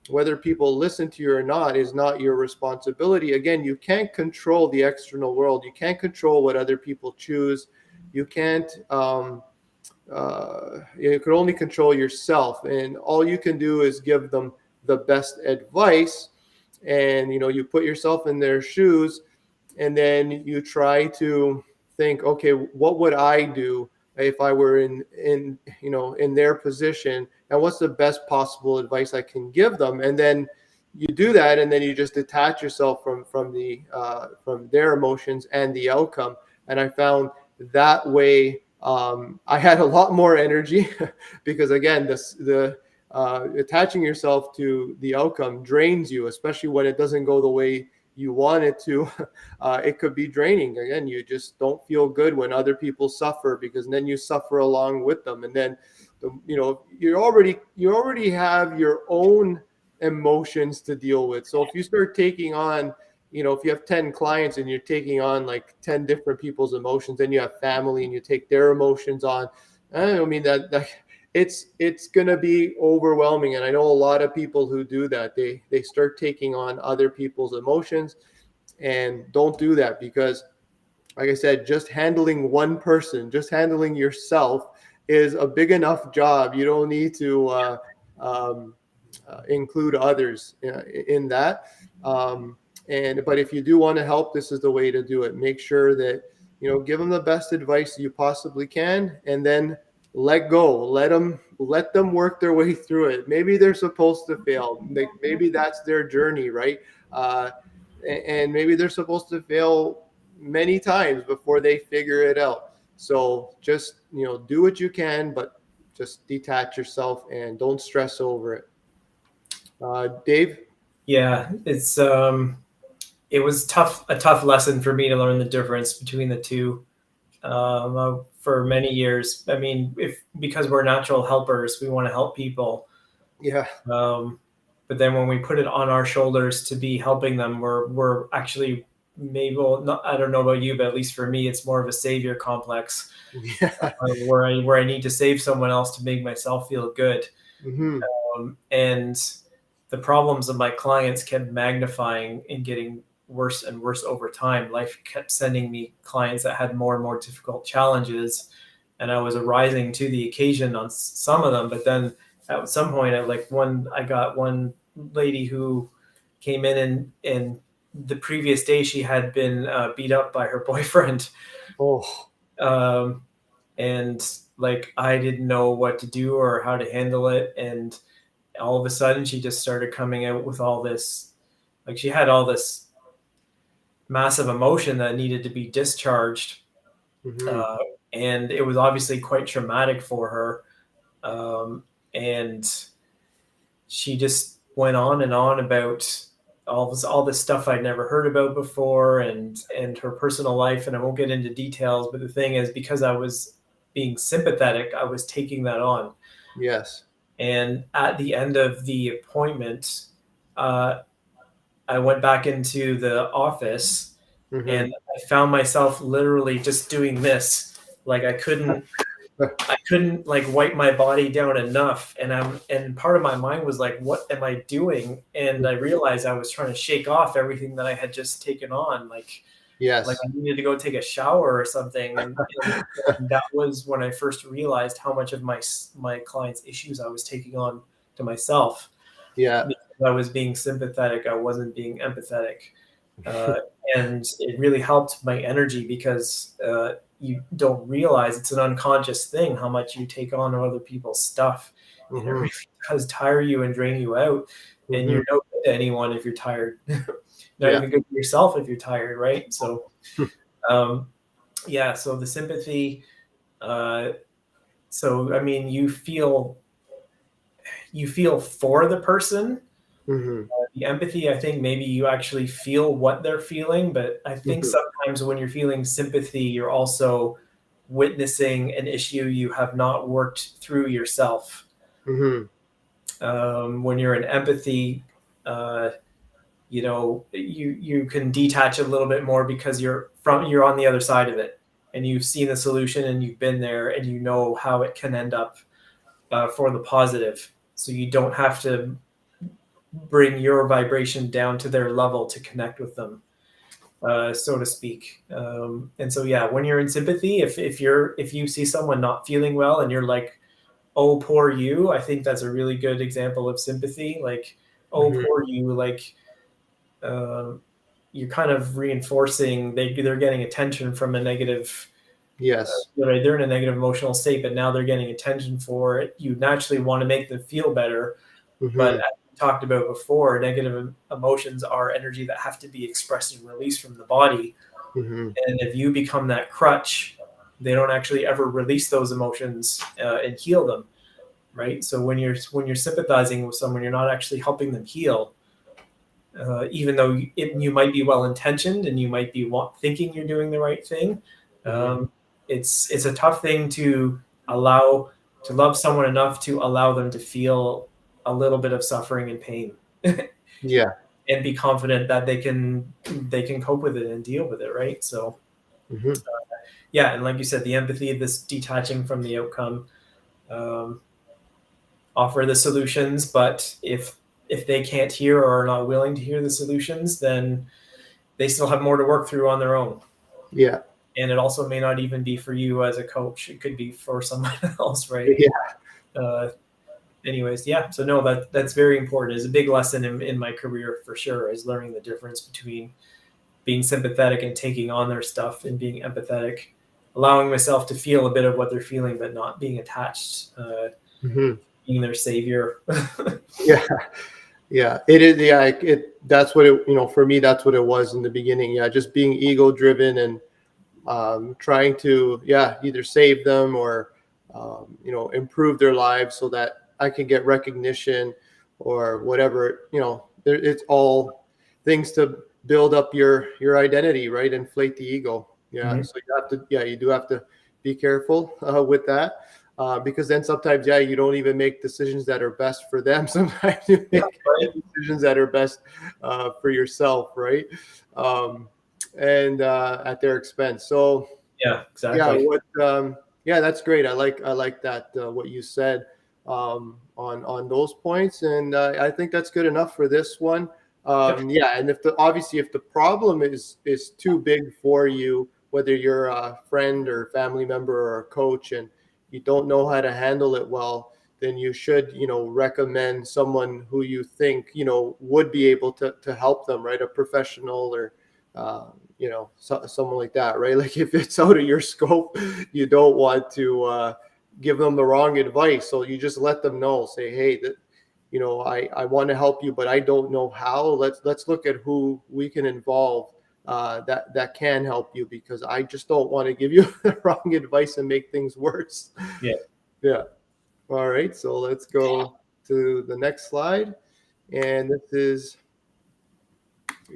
B: whether people listen to you or not is not your responsibility. Again, you can't control the external world. You can't control what other people choose. You can't. You can only control yourself, and all you can do is give them the best advice. And you put yourself in their shoes, and then you try to think, okay, what would I do if I were in their position, and what's the best possible advice I can give them? And then you do that, and then you just detach yourself from their emotions and the outcome. And I found that way, I had a lot more energy because, again, attaching yourself to the outcome drains you, especially when it doesn't go the way you want it to. It could be draining. Again, you just don't feel good when other people suffer, because then you suffer along with them. And then, you already have your own emotions to deal with. So if you start taking on, if you have 10 clients and you're taking on like 10 different people's emotions, then you have family and you take their emotions on. I mean, that it's going to be overwhelming. And I know a lot of people who do that. They start taking on other people's emotions, and don't do that, because like I said, just handling one person, just handling yourself is a big enough job. You don't need to um, include others in that. But if you do want to help, this is the way to do it. Make sure that, give them the best advice you possibly can, and then let go. Let them work their way through it. Maybe they're supposed to fail. Maybe that's their journey, right? Uh, and maybe they're supposed to fail many times before they figure it out. So just, do what you can, but just detach yourself and don't stress over it. Dave?
A: Yeah, it was a tough lesson for me to learn the difference between the two. For many years, I mean, because we're natural helpers, we want to help people.
B: Yeah.
A: But then when we put it on our shoulders to be helping them, we're actually, maybe, well, not, I don't know about you, but at least for me, it's more of a savior complex,
B: Yeah.
A: where I need to save someone else to make myself feel good.
B: Mm-hmm.
A: And the problems of my clients kept magnifying and getting worse and worse over time. Life kept sending me clients that had more and more difficult challenges, and I was arising to the occasion on some of them. But then at some point, I got one lady who came in, and the previous day she had been beat up by her boyfriend.
B: Oh.
A: Um, and like, I didn't know what to do or how to handle it. And all of a sudden she just started coming out with all this, like, she had all this massive emotion that needed to be discharged.
B: Mm-hmm.
A: uh, and it was obviously quite traumatic for her. And she just went on and on about all this stuff I'd never heard about before, and her personal life. And I won't get into details, but the thing is, because I was being sympathetic, I was taking that on.
B: Yes.
A: And at the end of the appointment, uh, I went back into the office,
B: Mm-hmm.
A: and I found myself literally just doing this. Like, I couldn't like wipe my body down enough. And part of my mind was like, what am I doing? And I realized I was trying to shake off everything that I had just taken on. Like
B: Yes.
A: I needed to go take a shower or something. And that was when I first realized how much of my clients' issues I was taking on to myself,
B: Yeah.
A: because I was being sympathetic. I wasn't being empathetic. Uh, and it really helped my energy, because you don't realize, it's an unconscious thing, how much you take on of other people's stuff. And it
B: Mm-hmm.
A: really does tire you and drain you out. And
B: Mm-hmm.
A: you're no good to anyone if you're tired. Not
B: Yeah.
A: even good for yourself if you're tired, right? So, um, yeah, so the sympathy. Uh, so, I mean, you feel for the person.
B: Mm-hmm.
A: The empathy, I think maybe you actually feel what they're feeling, but I think
B: Mm-hmm.
A: sometimes when you're feeling sympathy, you're also witnessing an issue you have not worked through yourself.
B: Mm-hmm.
A: When you're in empathy, uh, you can detach a little bit more, because you're on the other side of it, and you've seen the solution, and you've been there, and you know how it can end up for the positive. So you don't have to bring your vibration down to their level to connect with them, so to speak. And so, yeah, when you're in sympathy, if you see someone not feeling well and you're like, "Oh, poor you," I think that's a really good example of sympathy. Like, "Oh,
B: Mm-hmm.
A: poor you," like, um, you're kind of reinforcing, they're getting attention from a negative.
B: Yes.
A: They're in a negative emotional state, but now they're getting attention for it. You naturally want to make them feel better. But
B: Mm-hmm.
A: as we talked about before, negative emotions are energy that have to be expressed and released from the body.
B: Mm-hmm.
A: And if you become that crutch, they don't actually ever release those emotions and heal them. right? So when you're sympathizing with someone, you're not actually helping them heal, even though you might be well intentioned and you might be thinking you're doing the right thing.
B: Hmm.
A: Um, it's a tough thing to allow to love someone enough to allow them to feel a little bit of suffering and pain,
B: Yeah.
A: and be confident that they can cope with it and deal with it, right? So
B: Hmm.
A: yeah, and like you said, the empathy, this detaching from the outcome, um, offer the solutions, but if they can't hear or are not willing to hear the solutions, then they still have more to work through on their own.
B: Yeah.
A: And it also may not even be for you as a coach. It could be for someone else, right?
B: Yeah.
A: Uh, anyways, yeah. So no, that's very important. It's a big lesson in my career for sure, is learning the difference between being sympathetic and taking on their stuff, and being empathetic, allowing myself to feel a bit of what they're feeling, but not being attached,
B: Hmm.
A: being their savior.
B: Yeah. Yeah, it is. Yeah, that's what it, for me, that's what it was in the beginning. Yeah, just being ego driven and trying to, yeah, either save them or, improve their lives so that I can get recognition or whatever, it's all things to build up your identity, right? Inflate the ego. Yeah.
A: Mhm.
B: So you have to, yeah, you do have to be careful with that. Because then sometimes, yeah, you don't even make decisions that are best for them. Sometimes you
A: Yeah,
B: make
A: right.
B: decisions that are best for yourself, right? Um, and at their expense. So
A: Yeah,
B: yeah,
A: exactly.
B: yeah, that's great. I like that what you said on those points, and I think that's good enough for this one.
A: Yep.
B: Yeah, and if the problem is too big for you, whether you're a friend or family member or a coach, and you don't know how to handle it well, then you should recommend someone who you think would be able to help them, right? A professional or someone like that, right? Like if it's out of your scope, you don't want to give them the wrong advice. So you just let them know, say, hey, that I want to help you, but I don't know how. Let's look at who we can involve that can help you, because I just don't want to give you the wrong advice and make things worse.
A: Yeah.
B: Yeah. All right. So let's go to the next slide, and this is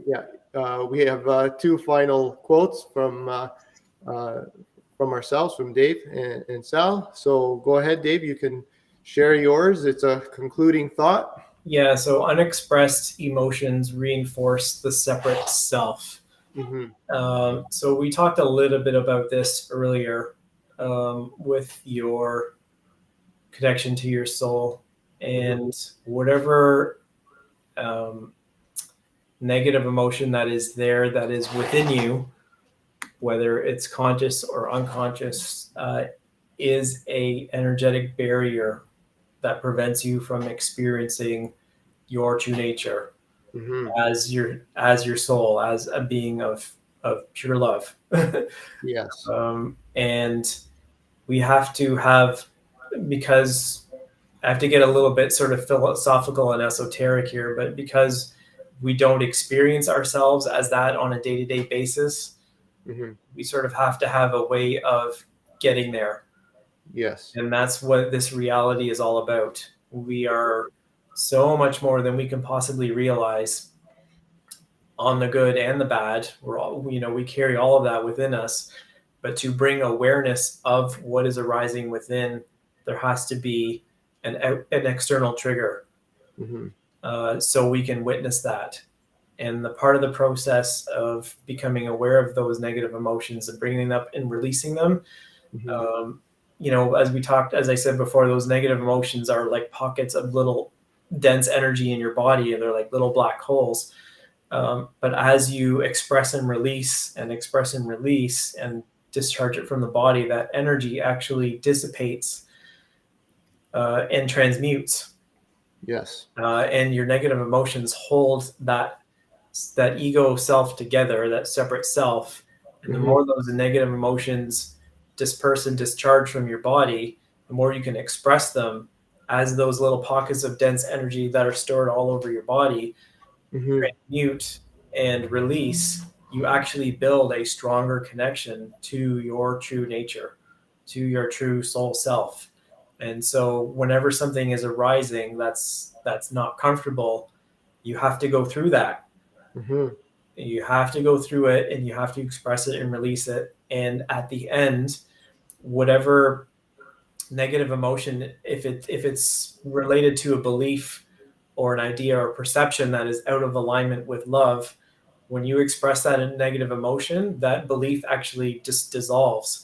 B: yeah, we have two final quotes uh, from ourselves, from Dave and Sal. So go ahead, Dave. You can share yours. It's a concluding thought.
A: Yeah. So unexpressed emotions reinforce the separate self.
B: Hmm.
A: So we talked a little bit about this earlier, with your connection to your soul,
B: Hmm.
A: and whatever um, negative emotion that is there, that is within you, whether it's conscious or unconscious, is a energetic barrier that prevents you from experiencing your true nature
B: Hmm.
A: as your soul, as a being of pure love.
B: Yes.
A: And we have to have, because I have to get a little bit sort of philosophical and esoteric here, but because we don't experience ourselves as that on a day-to-day basis,
B: Hmm.
A: we sort of have to have a way of getting there.
B: Yes.
A: And that's what this reality is all about. We are so much more than we can possibly realize, on the good and the bad. We're all, we carry all of that within us. But to bring awareness of what is arising within, there has to be an external trigger,
B: Hmm.
A: so we can witness that. And the part of the process of becoming aware of those negative emotions and bringing them up and releasing them,
B: Hmm.
A: um, as I said before, those negative emotions are like pockets of little dense energy in your body, and they're like little black holes. But as you express and release and discharge it from the body, that energy actually dissipates, and transmutes,
B: Yes.
A: and your negative emotions hold that ego self together, that separate self. And the
B: Hmm.
A: more those negative emotions disperse and discharge from your body, the more you can express them as those little pockets of dense energy that are stored all over your body.
B: Hmm.
A: Transmute and release, you actually build a stronger connection to your true nature, to your true soul self. And so whenever something is arising that's not comfortable, you have to go through that.
B: Mm-hmm.
A: You have to go through it, and you have to express it and release it. And at the end, whatever negative emotion, if it's related to a belief or an idea or perception that is out of alignment with love, when you express that in negative emotion, that belief actually just dissolves,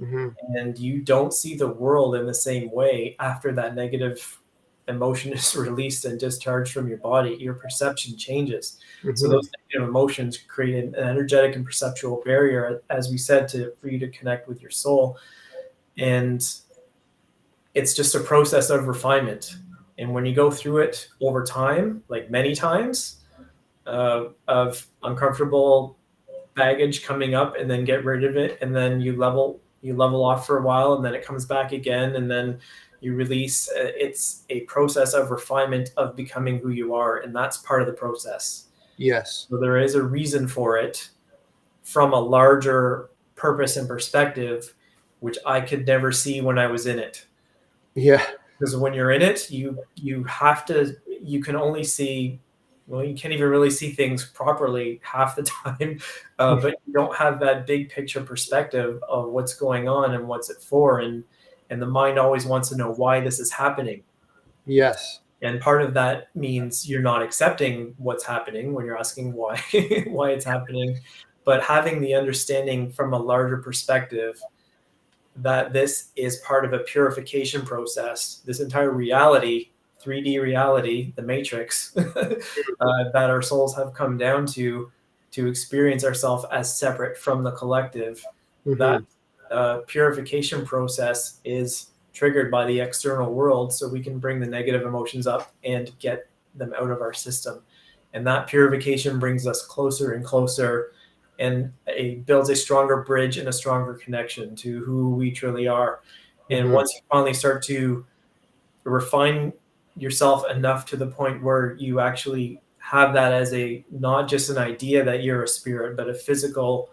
B: Mm-hmm.
A: and you don't see the world in the same way after that negative emotion is released and discharged from your body. Your perception changes. So
B: Mm-hmm.
A: those negative emotions create an energetic and perceptual barrier, as we said, for you to connect with your soul. And it's just a process of refinement. And when you go through it over time, like many times, of uncomfortable baggage coming up, and then get rid of it, and then you level off for a while, and then it comes back again, and then you release. It's a process of refinement of becoming who you are, and that's part of the process.
B: Yes.
A: So there is a reason for it from a larger purpose and perspective, which I could never see when I was in it.
B: Yeah.
A: Because when you're in it, you can only see, well, you can't even really see things properly half the time, but you don't have that big picture perspective of what's going on and what's it for, and the mind always wants to know why this is happening.
B: Yes.
A: And part of that means you're not accepting what's happening when you're asking why why it's happening, but having the understanding from a larger perspective that this is part of a purification process. This entire reality, 3D reality, the matrix, that our souls have come down to experience ourselves as separate from the collective, that
B: Mm-hmm.
A: purification process is triggered by the external world, so we can bring the negative emotions up and get them out of our system. And that purification brings us closer and closer, and builds a stronger bridge and a stronger connection to who we truly are. And
B: Mm-hmm.
A: once you finally start to refine yourself enough to the point where you actually have that as a not just an idea that you're a spirit, but a physical,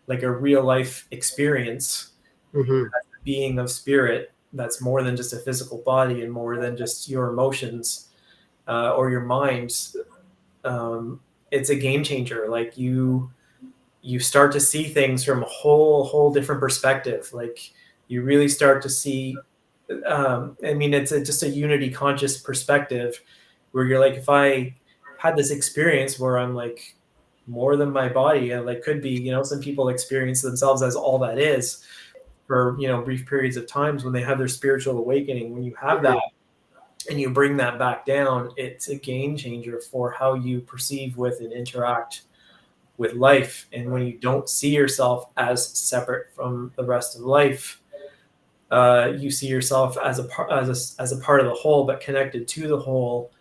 A: like a real life experience,
B: Mm-hmm.
A: being of spirit that's more than just a physical body and more than just your emotions, or your mind. um, it's a game changer. Like you start to see things from a whole different perspective. Like you really start to see, I mean, it's just a unity conscious perspective, where you're like, if I had this experience where I'm like more than my body, and like could be, some people experience themselves as all that is for, brief periods of times when they have their spiritual awakening. When you have that and you bring that back down, it's a game changer for how you perceive with and interact with life. And when you don't see yourself as separate from the rest of life, you see yourself as as a part of the whole, but connected to the whole.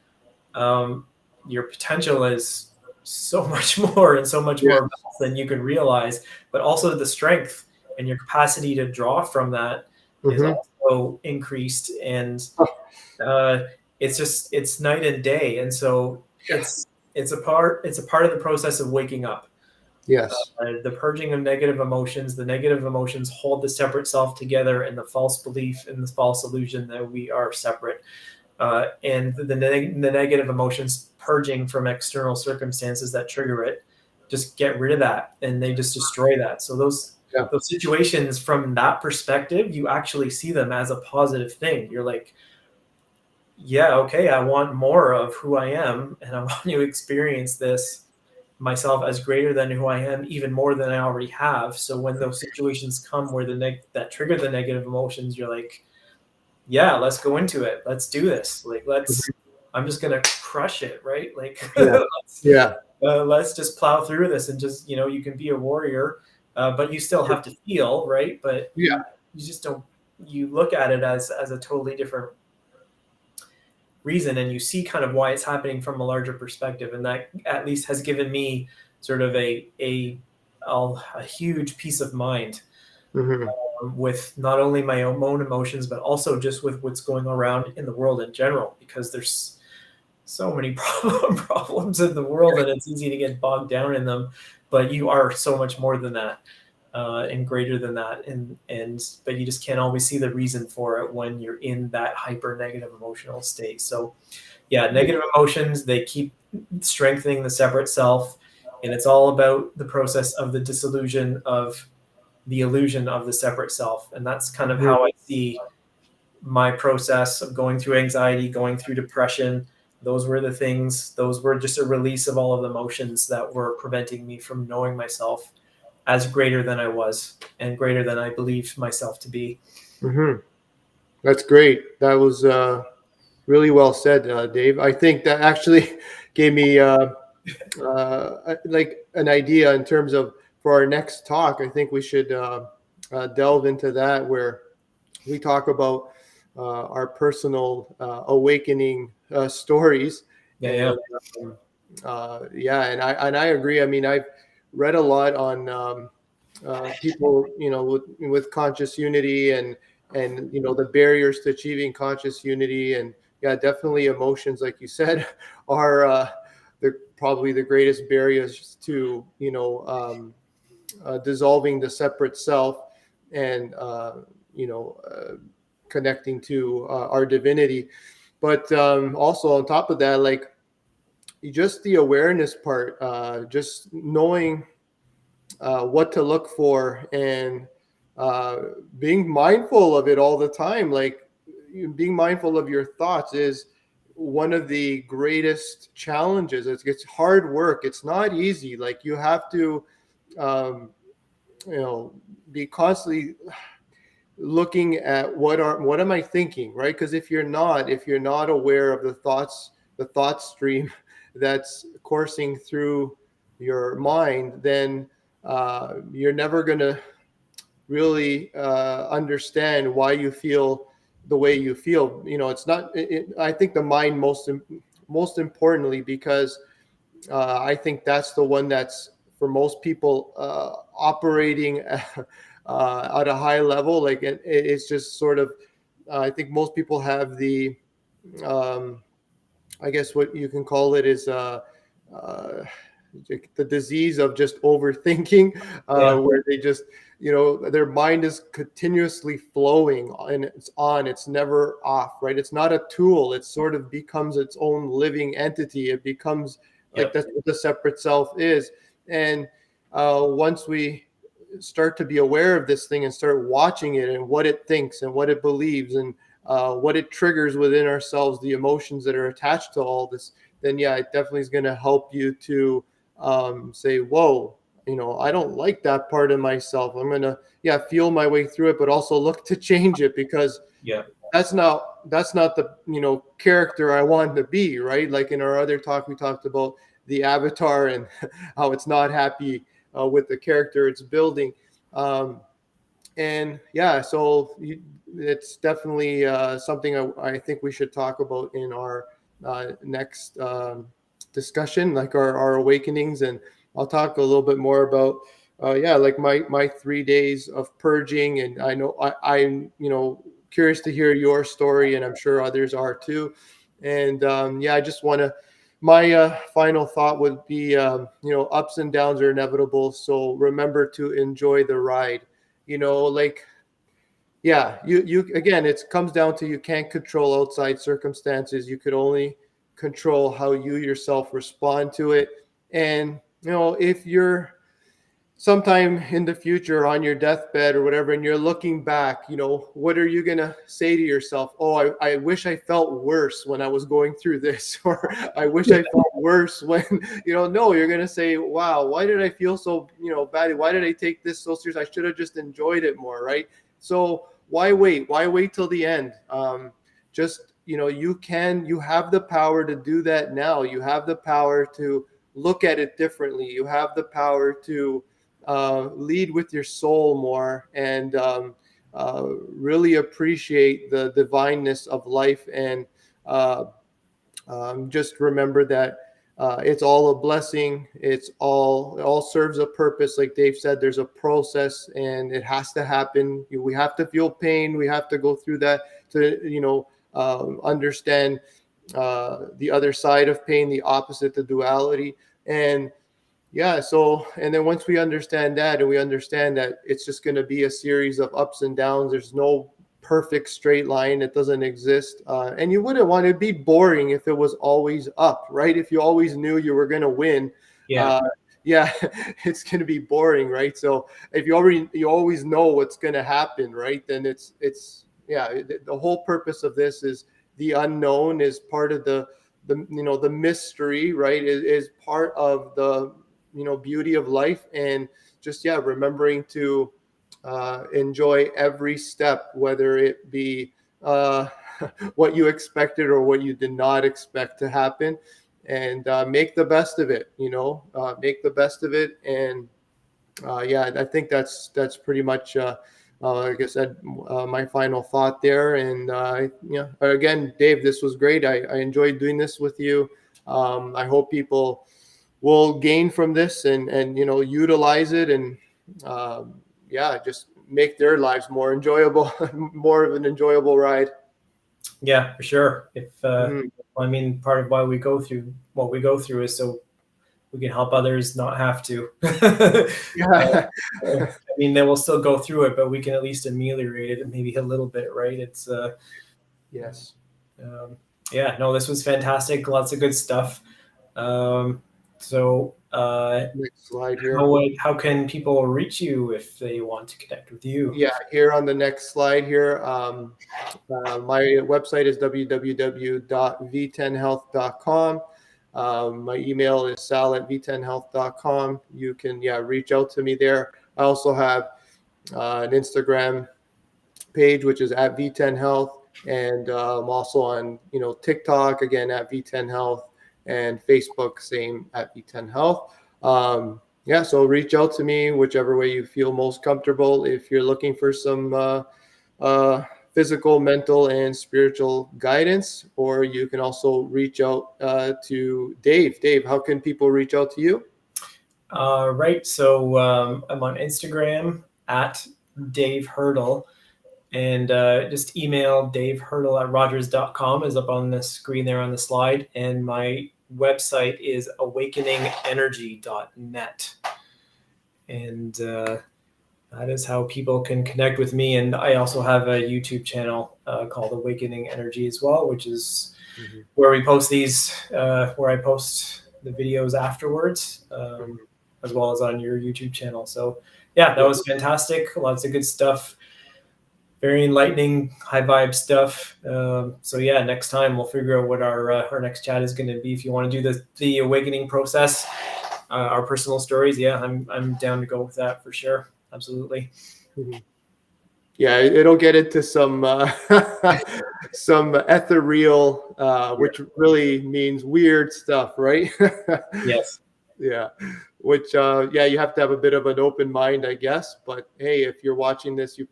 A: um, your potential is so much more, and so much more
B: Yes.
A: vast than you can realize. But also the strength and your capacity to draw from that is
B: Mm-hmm.
A: also increased. And uh, it's night and day. And so it's a part of the process of waking up.
B: Yes.
A: The purging of negative emotions. The negative emotions hold the separate self together, and the false belief and the false illusion that we are separate. And the negative emotions purging from external circumstances that trigger it, just get rid of that, and they just destroy that. So
B: Yeah.
A: those situations, from that perspective, you actually see them as a positive thing. You're like, yeah, okay, I want more of who I am, and I want to experience this myself as greater than who I am, even more than I already have. So when those situations come where that trigger the negative emotions, you're like, yeah, let's go into it. Let's do this. Like, I'm just gonna crush it, right? Like,
B: Yeah. Yeah.
A: let's just plow through this, and just, you can be a warrior, but you still have to feel, right? But
B: Yeah.
A: you just don't. You look at it as a totally different reason, and you see kind of why it's happening from a larger perspective, and that at least has given me sort of a huge peace of mind,
B: Mm-hmm.
A: with not only my own emotions, but also just with what's going around in the world in general, because there's so many problems in the world, and it's easy to get bogged down in them. But you are so much more than that. and greater than that, and but you just can't always see the reason for it when you're in that hyper negative emotional state. So yeah, negative emotions, they keep strengthening the separate self, and it's all about the process of the disillusion of the illusion of the separate self. And that's kind of
B: Mhm.
A: how I see my process of going through anxiety, going through depression. Those were the things, those were just a release of all of the emotions that were preventing me from knowing myself as greater than I was and greater than I believed myself to be.
B: Mhm. That's great. That was really well said, Dave. I think that actually gave me like an idea in terms of for our next talk. I think we should delve into that, where we talk about our personal awakening stories.
A: Yeah, yeah,
B: And um, yeah, and I agree. I mean, I've read a lot on people, with conscious unity, and the barriers to achieving conscious unity. And yeah, definitely emotions, like you said, are probably the greatest barriers to dissolving the separate self, and connecting to our divinity. But also on top of that, like just the awareness part, just knowing what to look for, and uh, being mindful of it all the time. Like being mindful of your thoughts is one of the greatest challenges. It's hard work. It's not easy. Like you have to, um, be constantly looking at what am I thinking, right? Because if you're not aware of the thought stream that's coursing through your mind, then you're never going to really understand why you feel the way you feel. It's not. I think the mind most importantly, because I think that's the one that's for most people operating at a high level. Like it's just sort of. I think most people have the, um, I guess what you can call it is uh, the disease of just overthinking,
A: yeah,
B: where they just, their mind is continuously flowing and it's on, it's never off, right? It's not a tool. It sort of becomes its own living entity. It becomes like
A: yep,
B: that's what the separate self is. And once we start to be aware of this thing and start watching it and what it thinks and what it believes, and what it triggers within ourselves, the emotions that are attached to all this, then yeah, it definitely is going to help you to say, whoa, I don't like that part of myself. I'm going to, yeah, feel my way through it, but also look to change it, because
A: yeah,
B: that's not the character I want to be, right? Like in our other talk, we talked about the avatar and how it's not happy with the character it's building. Um, and yeah, so it's definitely something I think we should talk about in our next discussion, like our awakenings. And I'll talk a little bit more about yeah, like my 3 days of purging. And I know I'm curious to hear your story, and I'm sure others are too. And yeah, I just want to, my final thought would be, ups and downs are inevitable, so remember to enjoy the ride. Like, yeah, you again, it comes down to, you can't control outside circumstances. You could only control how you yourself respond to it. And if you're sometime in the future on your deathbed or whatever, and you're looking back, what are you going to say to yourself? Oh, I wish I felt worse when I was going through this, or I wish I felt worse when, no, you're going to say, wow, why did I feel so, badly? Why did I take this so serious? I should have just enjoyed it more, right? So why wait? Why wait till the end? Just, you have the power to do that now. You have the power to look at it differently. You have the power to lead with your soul more, and really appreciate the divineness of life. And uh, just remember that it's all a blessing. It all serves a purpose. Like Dave said, there's a process, and it has to happen. We have to feel pain. We have to go through that to understand the other side of pain, the opposite, the duality. And Yeah. So, and then once we understand that, and we understand that it's just going to be a series of ups and downs, there's no perfect straight line. It doesn't exist. And you wouldn't want it to be boring if it was always up, right? If you always knew you were going to win,
A: Yeah.
B: uh, yeah, it's going to be boring, right? So if you always know what's going to happen, right? Then yeah. The whole purpose of this is the unknown is part of the mystery, right? Is part of the beauty of life, and just yeah, remembering to enjoy every step, whether it be uh, what you expected or what you did not expect to happen, and make the best of it. Make the best of it, and yeah, I think that's pretty much. Like I said, my final thought there. And again, Dave, this was great. I enjoyed doing this with you. I hope people will gain from this and utilize it, and yeah, just make their lives more enjoyable, more of an enjoyable ride.
A: Yeah, for sure. If
B: Mhm.
A: I mean, part of why we go through what we go through is so we can help others not have to.
B: Yeah.
A: I mean, they will still go through it, but we can at least ameliorate it maybe a little bit, right? It's
B: Yes.
A: um, yeah, no, this was fantastic. Lots of good stuff. Um, so,
B: Next slide here.
A: how can people reach you if they want to connect with you?
B: Yeah, here on the next slide here. My website is www.v10health.com. My email is sal@v10health.com. You can, yeah, reach out to me there. I also have an Instagram page, which is at V10 Health. And I'm also on, TikTok, again, at V10 Health, and Facebook, same at V10 Health. Yeah, so reach out to me whichever way you feel most comfortable. If you're looking for some physical, mental, and spiritual guidance, or you can also reach out to Dave. Dave, how can people reach out to you?
A: Right. So I'm on Instagram at Dave Hurdle, and just email davehurdle@rogers.com is up on the screen there on the slide. And my website is awakeningenergy.net. And that is how people can connect with me. And I also have a YouTube channel called Awakening Energy as well, which is
B: Mhm.
A: where we post these, where I post the videos afterwards,
B: Mhm.
A: as well as on your YouTube channel. So yeah, that
B: Yeah.
A: was fantastic. Lots of good stuff. Very enlightening, high vibe stuff. So yeah, next time we'll figure out what our next chat is going to be. If you want to do the awakening process, our personal stories, yeah, I'm down to go with that for sure. Absolutely.
B: Mhm. Yeah, it'll get into some some ethereal,
A: Yeah.
B: which really means weird stuff, right?
A: Yes.
B: Yeah, which yeah, you have to have a bit of an open mind, I guess. But hey, if you're watching this, you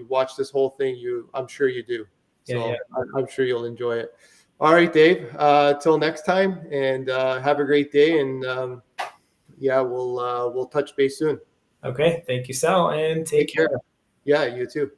B: watch this whole thing, I'm sure you do.
A: Yeah. Yeah.
B: So I'm sure you'll enjoy it. All right, Dave. Till next time, and have a great day. And yeah, we'll touch base soon.
A: Okay. Thank you, Sal, and take
B: Take care.
A: care.
B: Yeah, you too.